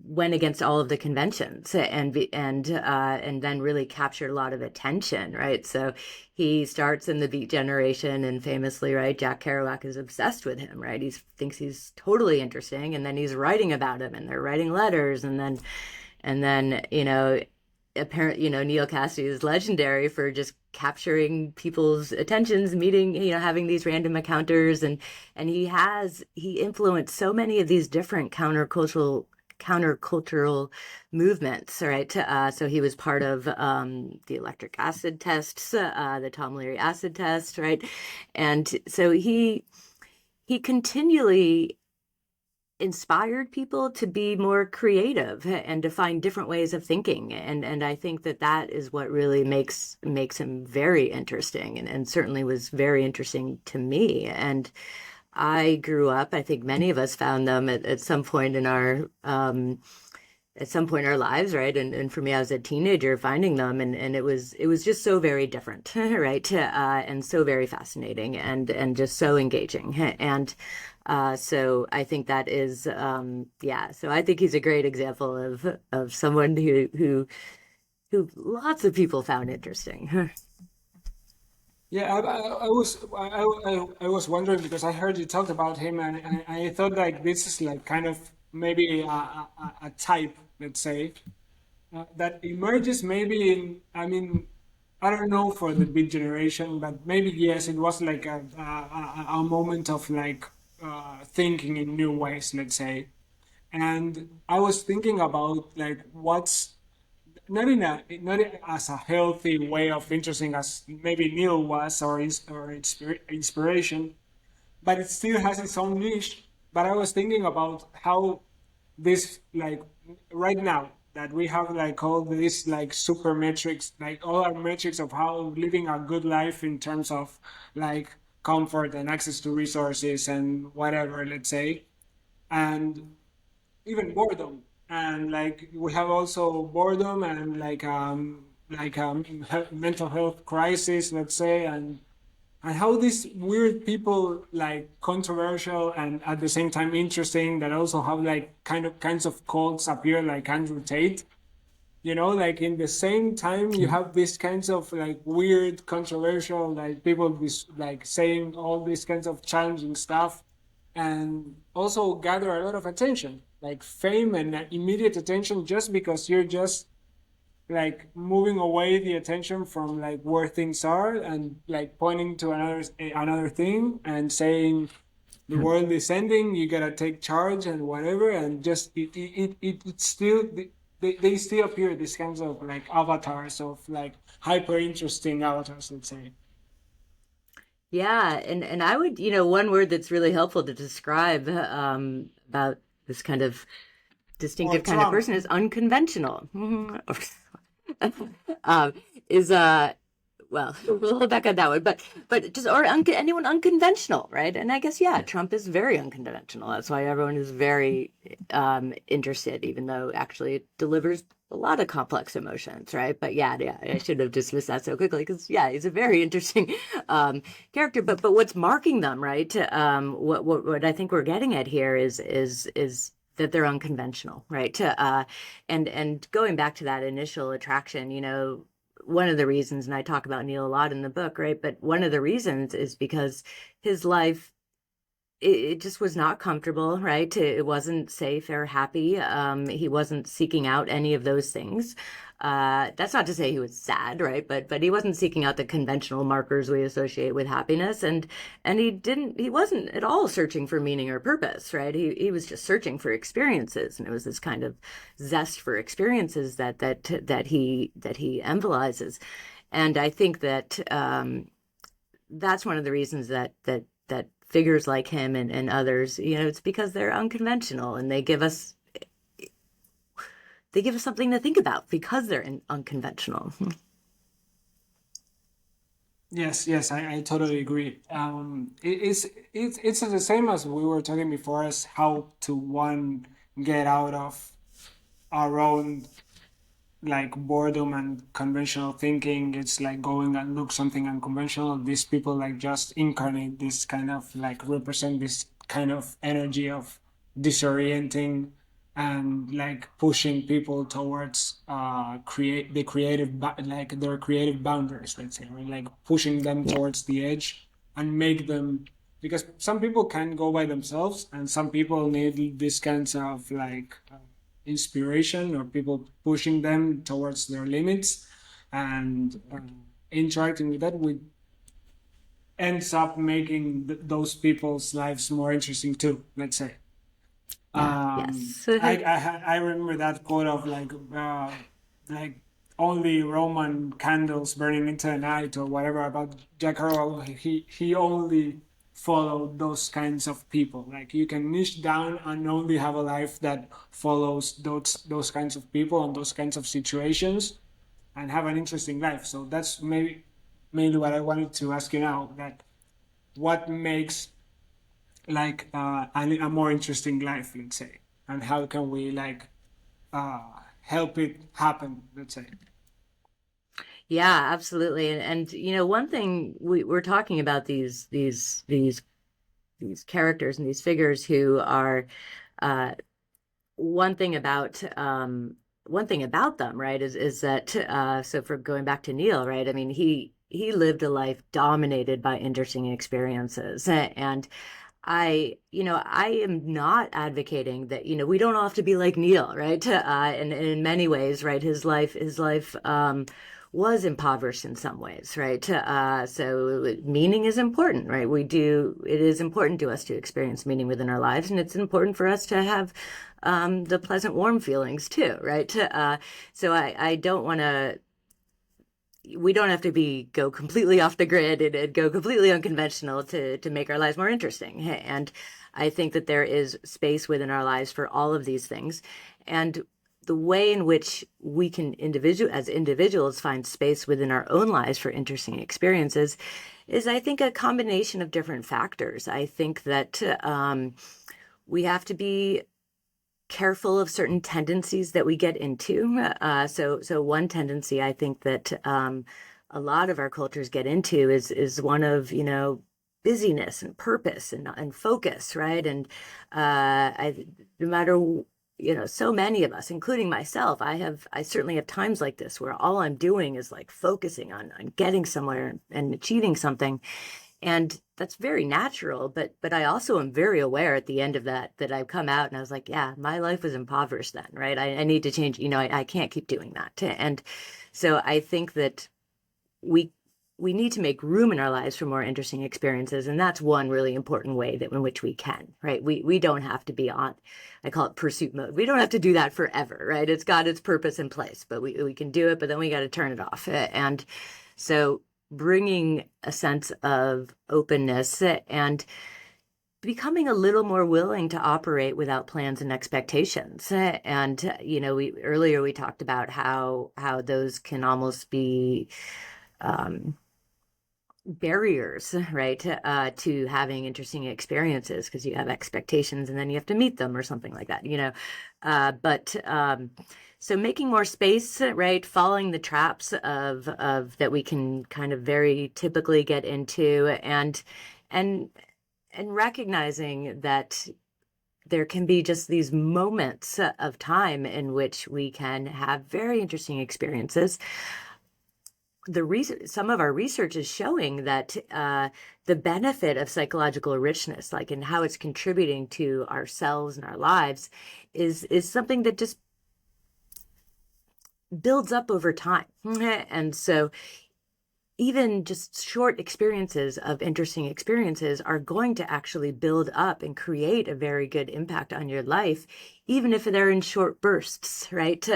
went against all of the conventions, and then really captured a lot of attention, right? So he starts in the Beat Generation, and famously, right, Jack Kerouac is obsessed with him, right? He thinks he's totally interesting, and then he's writing about him, and they're writing letters, and then apparently, Neil Cassidy is legendary for just capturing people's attentions, meeting, having these random encounters, and he influenced so many of these different countercultural movements, right? So he was part of the electric acid tests, the Tom Leary acid test, right? And so he continually inspired people to be more creative and to find different ways of thinking, and I think that is what really makes him very interesting, and certainly was very interesting to me. And I grew up, I think many of us found them at some point in our lives, right? And for me, I was a teenager finding them, and it was just so very different, right? And so very fascinating, and just so engaging. And so I think that is, yeah. So I think he's a great example of someone who lots of people found interesting. Yeah, I was wondering, because I heard you talk about him, and I thought like this is like kind of maybe a type, let's say, that emerges maybe in, I mean, I don't know for the big generation, but maybe yes, it was like a moment of like thinking in new ways, let's say. And I was thinking about like what's not as a healthy way of interesting as maybe Neil was or inspiration, but it still has its own niche. But I was thinking about how this like right now that we have like all these like super metrics, like all our metrics of how living a good life in terms of like comfort and access to resources and whatever, let's say, and even boredom. And like we have also boredom and mental health crisis, let's say, and how these weird people like controversial and at the same time interesting that also have like kinds of cults appear like Andrew Tate, like in the same time you have these kinds of like weird controversial like people like saying all these kinds of challenging stuff and also gather a lot of attention, like fame and immediate attention, just because you're just like moving away the attention from like where things are and like pointing to another thing and saying the world is ending, you gotta take charge and whatever, and just it still they still appear these kinds of like avatars of like hyper interesting avatars, let's say. Yeah, and I would, one word that's really helpful to describe about this kind of Or distinctive kind of Trump. person is unconventional. um, is well, we'll hold back on that one, but just or anyone unconventional, right? And I guess yeah, Trump is very unconventional. That's why everyone is very interested, even though actually it delivers a lot of complex emotions, right? But yeah, I should have dismissed that so quickly because yeah, he's a very interesting character. But what's marking them, right? What I think we're getting at here is that they're unconventional, right? And going back to that initial attraction, one of the reasons, and I talk about Neil a lot in the book, right? But one of the reasons is because his life, it just was not comfortable, right? It wasn't safe or happy. He wasn't seeking out any of those things. That's not to say he was sad, right? But he wasn't seeking out the conventional markers we associate with happiness, and he wasn't at all searching for meaning or purpose, right? He was just searching for experiences, and it was this kind of zest for experiences that he emphasizes, and I think that that's one of the reasons that figures like him and others, it's because they're unconventional and they give us something to think about because they're unconventional. Yes, I totally agree. It's the same as we were talking before, as how to one get out of our own like boredom and conventional thinking. It's like going and look something unconventional. These people like just incarnate this kind of like represent this kind of energy of disorienting and like pushing people towards create the like their creative boundaries, let's say, right? Like pushing them Yeah. towards the edge and make them, because some people can go by themselves and some people need this kinds of like inspiration or people pushing them towards their limits, and interacting with that with ends up making those people's lives more interesting too, let's say. Yeah. Yes. I remember that quote of like only Roman candles burning into the night or whatever about Jack Kerouac. He only followed those kinds of people. Like you can niche down and only have a life that follows those kinds of people and those kinds of situations and have an interesting life. So that's maybe mainly what I wanted to ask you now. That what makes like a more interesting life, let's say, and how can we like uh, help it happen, let's say. Yeah, absolutely. And one thing we're talking about these characters and these figures who are uh, one thing about them, right, is that so for going back to Neil, right? I mean, he lived a life dominated by interesting experiences, and I am not advocating that, we don't all have to be like Neil, right? And in many ways, right, his life, was impoverished in some ways, right? So meaning is important, right? It is important to us to experience meaning within our lives, and it's important for us to have the pleasant, warm feelings too, right? So I don't want to, we don't have to go completely off the grid and go completely unconventional to make our lives more interesting. And I think that there is space within our lives for all of these things. And the way in which we can as individuals find space within our own lives for interesting experiences is, I think, a combination of different factors. I think that we have to be careful of certain tendencies that we get into. So one tendency I think that a lot of our cultures get into is one of, busyness and purpose and focus, right? And no matter, so many of us, including myself, I certainly have times like this where all I'm doing is like focusing on getting somewhere and achieving something. And that's very natural, but I also am very aware at the end of that I've come out and I was like, yeah, my life was impoverished then, right? I need to change, I can't keep doing that. And so I think that we need to make room in our lives for more interesting experiences. And that's one really important way in which we can, right? We don't have to be on, I call it pursuit mode. We don't have to do that forever, right? It's got its purpose in place, but we can do it, but then we got to turn it off. And so bringing a sense of openness and becoming a little more willing to operate without plans and expectations. And, earlier we talked about how those can almost be barriers, right, to having interesting experiences, because you have expectations and then you have to meet them or something like that, so making more space, right, following the traps of that we can kind of very typically get into, and recognizing that there can be just these moments of time in which we can have very interesting experiences. Some of our research is showing that the benefit of psychological richness, like in how it's contributing to ourselves and our lives, is something that just builds up over time. And so even just short experiences of interesting experiences are going to actually build up and create a very good impact on your life, even if they're in short bursts, right?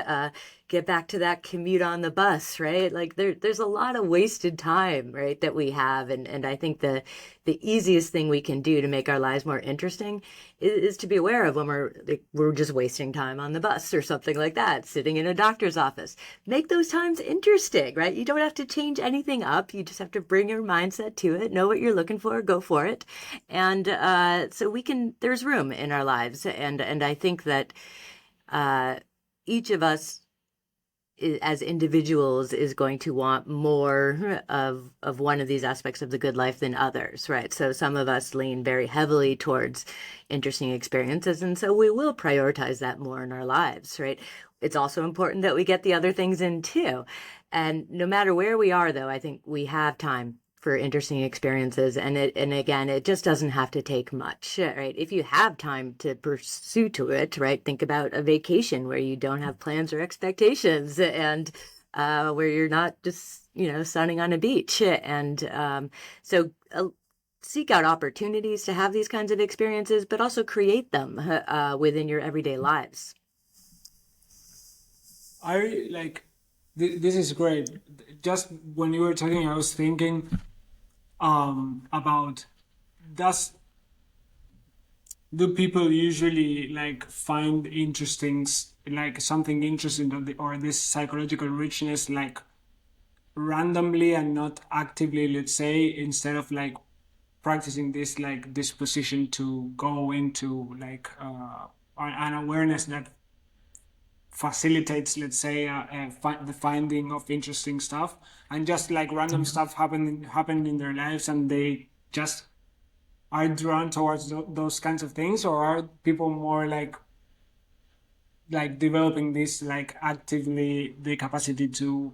Get back to that commute on the bus, right? Like there's a lot of wasted time, right, that we have. And I think the easiest thing we can do to make our lives more interesting is to be aware of when we're just wasting time on the bus or something like that, sitting in a doctor's office. Make those times interesting, right? You don't have to change anything up. You just have to bring your mindset to it, know what you're looking for, go for it. And so there's room in our lives. And I think that each of us as individuals is going to want more of one of these aspects of the good life than others, right? So some of us lean very heavily towards interesting experiences, and so we will prioritize that more in our lives, right? It's also important that we get the other things in too. And no matter where we are, though, I think we have time for interesting experiences. And again, it just doesn't have to take much, right? If you have time to pursue to it, right? Think about a vacation where you don't have plans or expectations, and where you're not just, sunning on a beach. And so seek out opportunities to have these kinds of experiences, but also create them within your everyday lives. This is great. Just when you were talking, I was thinking about do people usually like find interesting, like something interesting, or this psychological richness, like randomly and not actively, let's say, instead of like practicing this like disposition to go into like an awareness that facilitates, let's say, the finding of interesting stuff, and just like random stuff happen in their lives, and they just are drawn towards those kinds of things? Or are people more like developing this like actively the capacity to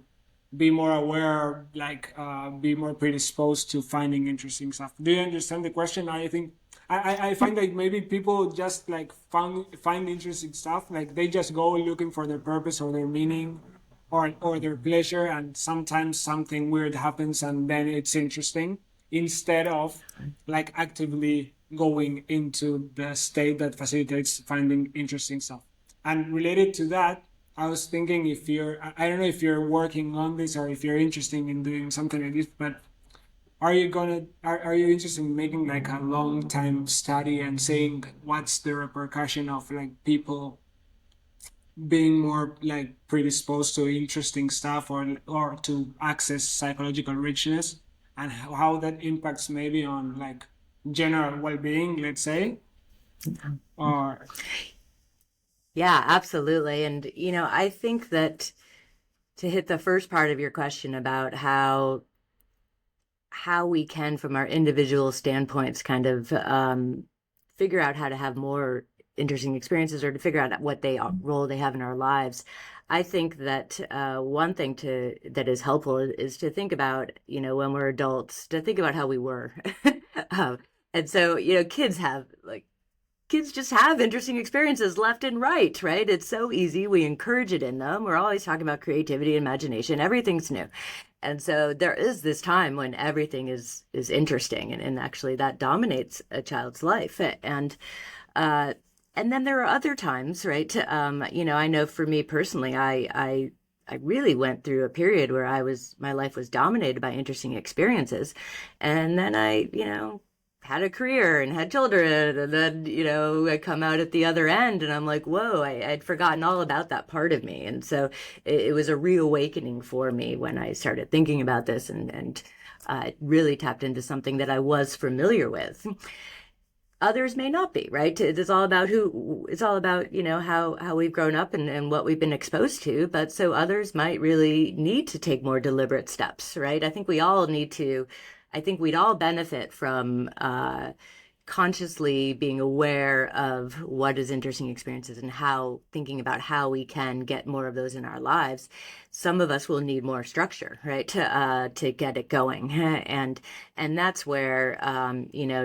be more aware, like be more predisposed to finding interesting stuff? Do you understand the question? I think I find that maybe people just like find interesting stuff, like they just go looking for their purpose or their meaning, or their pleasure, and sometimes something weird happens and then it's interesting, instead of like actively going into the state that facilitates finding interesting stuff. And related to that, I was thinking, if I don't know if you're working on this or if you're interested in doing something like this, but are you interested in making like a long time study and saying what's the repercussion of like people being more like predisposed to interesting stuff, or to access psychological richness, and how that impacts maybe on like general well-being, let's say? Or Yeah, absolutely. And, I think that to hit the first part of your question about how we can, from our individual standpoints, kind of figure out how to have more interesting experiences, or to figure out what role they have in our lives. I think that one thing that is helpful is to think about, when we're adults, to think about how we were. And so, kids just have interesting experiences left and right, right? It's so easy. We encourage it in them. We're always talking about creativity, imagination, everything's new. And so there is this time when everything is interesting, and actually that dominates a child's life. And then there are other times, right? I know for me personally, I really went through a period where my life was dominated by interesting experiences. And then I had a career and had children, and then, I come out at the other end and I'm like, whoa, I'd forgotten all about that part of me. And so it was a reawakening for me when I started thinking about this, and it really tapped into something that I was familiar with. Others may not be, right? It's all about how we've grown up and what we've been exposed to. But so others might really need to take more deliberate steps, right? I think we'd all benefit from consciously being aware of what is interesting experiences, and thinking about how we can get more of those in our lives. Some of us will need more structure, right, to get it going, and that's where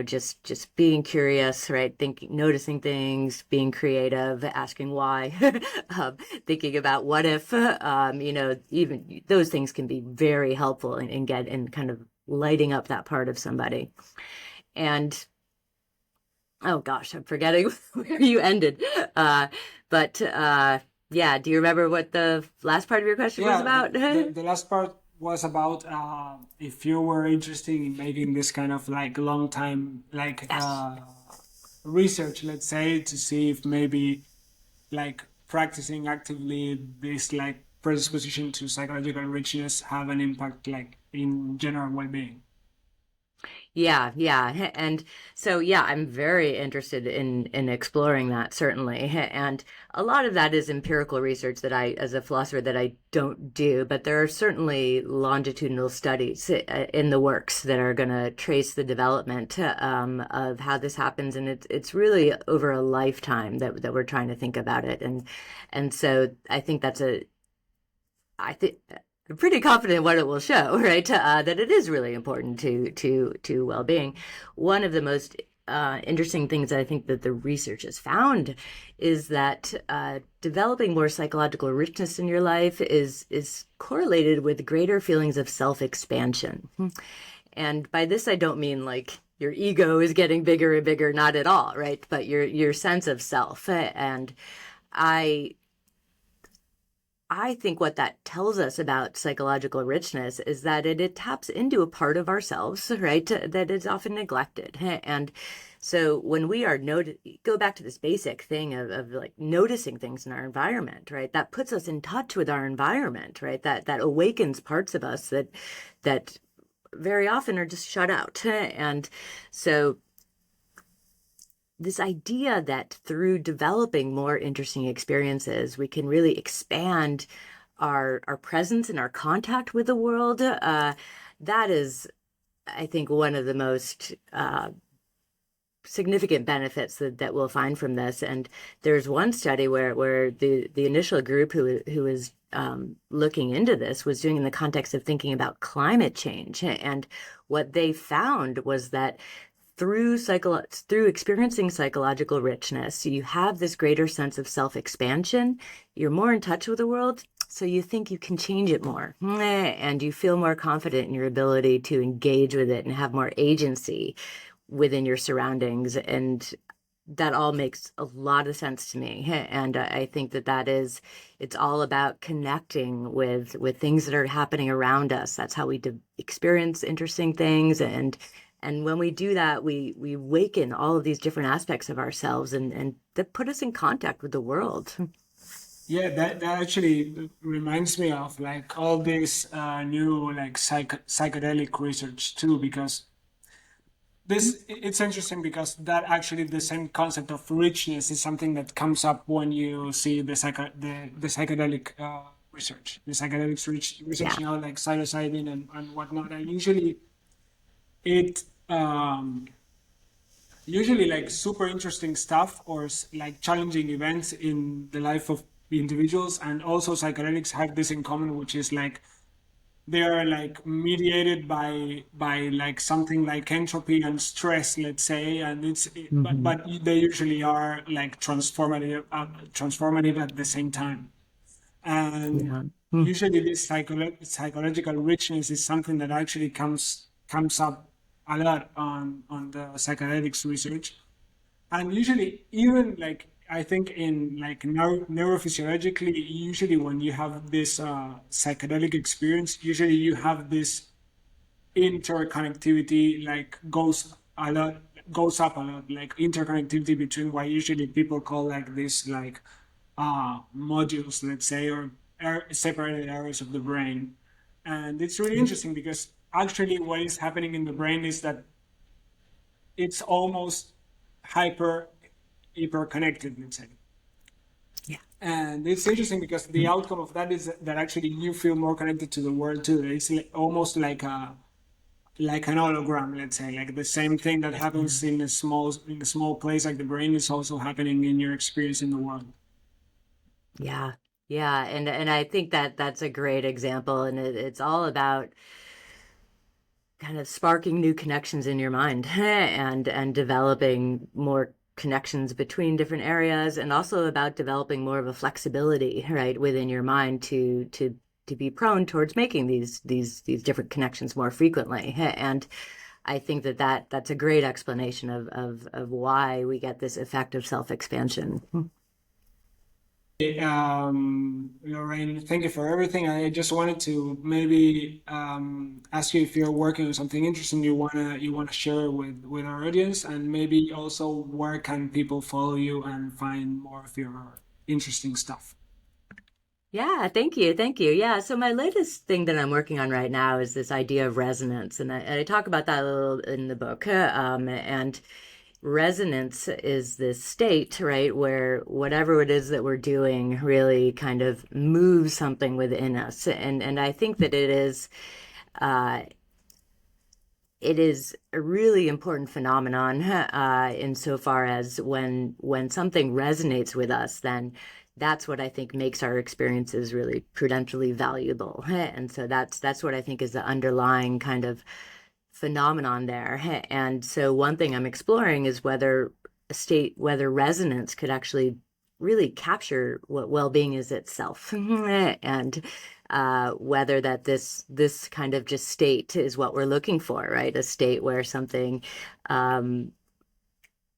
just being curious, right, noticing things, being creative, asking why, thinking about what if, even those things can be very helpful in kind of lighting up that part of somebody. And oh gosh, I'm forgetting where you ended. But yeah, do you remember what the last part of your question was about? The last part was about if you were interested in making this kind of like long time like Yes. research, let's say, to see if maybe like practicing actively this like predisposition to psychological richness have an impact like in general well-being. Yeah, yeah. And so, yeah, I'm very interested in exploring that, certainly. And a lot of that is empirical research that as a philosopher, that I don't do, but there are certainly longitudinal studies in the works that are going to trace the development of how this happens. And it's really over a lifetime that we're trying to think about it. And so I think I'm pretty confident what it will show, right? That it is really important to well-being. One of the most interesting things that I think that the research has found is that developing more psychological richness in your life is correlated with greater feelings of self-expansion. And by this, I don't mean like your ego is getting bigger and bigger, not at all, right? But your sense of self. And I think what that tells us about psychological richness is that it taps into a part of ourselves, right, that is often neglected. And so when we go back to this basic thing of like noticing things in our environment, right, that puts us in touch with our environment, right, that awakens parts of us that very often are just shut out. And so this idea that through developing more interesting experiences, we can really expand our presence and our contact with the world, that is, I think, one of the most significant benefits that we'll find from this. And there's one study where the initial group who was looking into this was doing in the context of thinking about climate change. And what they found was that through experiencing psychological richness, you have this greater sense of self-expansion. You're more in touch with the world, so you think you can change it more, and you feel more confident in your ability to engage with it and have more agency within your surroundings. And that all makes a lot of sense to me. And I think it's all about connecting with things that are happening around us. That's how we experience interesting things. And when we do that, we awaken all of these different aspects of ourselves, and that put us in contact with the world. Yeah, that actually reminds me of like all this new like psychedelic research too, because it's interesting because that actually the same concept of richness is something that comes up when you see the psychedelic research, the psychedelics research Yeah. now, like psilocybin and whatnot, and it um, usually like super interesting stuff or like challenging events in the life of individuals, and also psychedelics have this in common, which is like they are like mediated by like something like entropy and stress, let's say, and Hmm. but they usually are like transformative at the same time. And Yeah. usually this psychological richness is something that actually comes up a lot on the psychedelics research. And usually, even like I think in like neurophysiologically, usually when you have this psychedelic experience, usually you have this interconnectivity like goes up a lot, like interconnectivity between what usually people call like this like modules, let's say, or separated areas of the brain. And it's really interesting because actually what is happening in the brain is that it's almost hyper hyper connected, let's say. Yeah. And it's interesting because the outcome of that is that actually you feel more connected to the world too. It's almost like an hologram, let's say. Like the same thing that happens in a small place like the brain is also happening in your experience in the world. Yeah. Yeah. And I think that's a great example. And it's all about kind of sparking new connections in your mind and developing more connections between different areas, and also about developing more of a flexibility, right, within your mind to be prone towards making these different connections more frequently. And I think that's a great explanation of why we get this effect of self-expansion. Lorraine, thank you for everything. I just wanted to maybe ask you if you're working on something interesting you wanna share with our audience, and maybe also where can people follow you and find more of your interesting stuff. Yeah, thank you. Thank you. Yeah, so my latest thing that I'm working on right now is this idea of resonance, and I talk about that a little in the book. And resonance is this state, right, where whatever it is that we're doing really kind of moves something within us. And I think that uh, it is a really important phenomenon insofar as when something resonates with us, then that's what I think makes our experiences really prudentially valuable. And so that's what I think is the underlying kind of phenomenon there. And so one thing I'm exploring is whether resonance could actually really capture what well-being is itself, and whether that this kind of just state is what we're looking for, right? A state where um,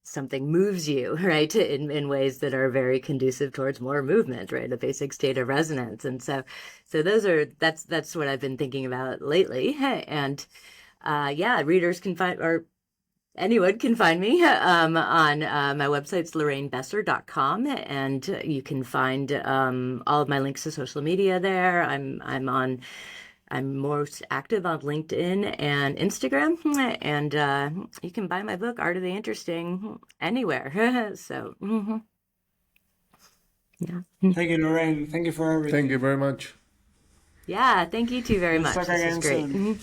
something moves you, right, in ways that are very conducive towards more movement, right? A basic state of resonance. And so that's what I've been thinking about lately. And yeah, readers can find, or anyone can find me on my website's lorrainebesser.com, and you can find all of my links to social media there. I'm most active on LinkedIn and Instagram, and you can buy my book, Art of the Interesting, anywhere. So, yeah. Thank you, Lorraine. Thank you for Thank you everything. very much. Yeah, thank you too very Let's much. talk This was again great. soon.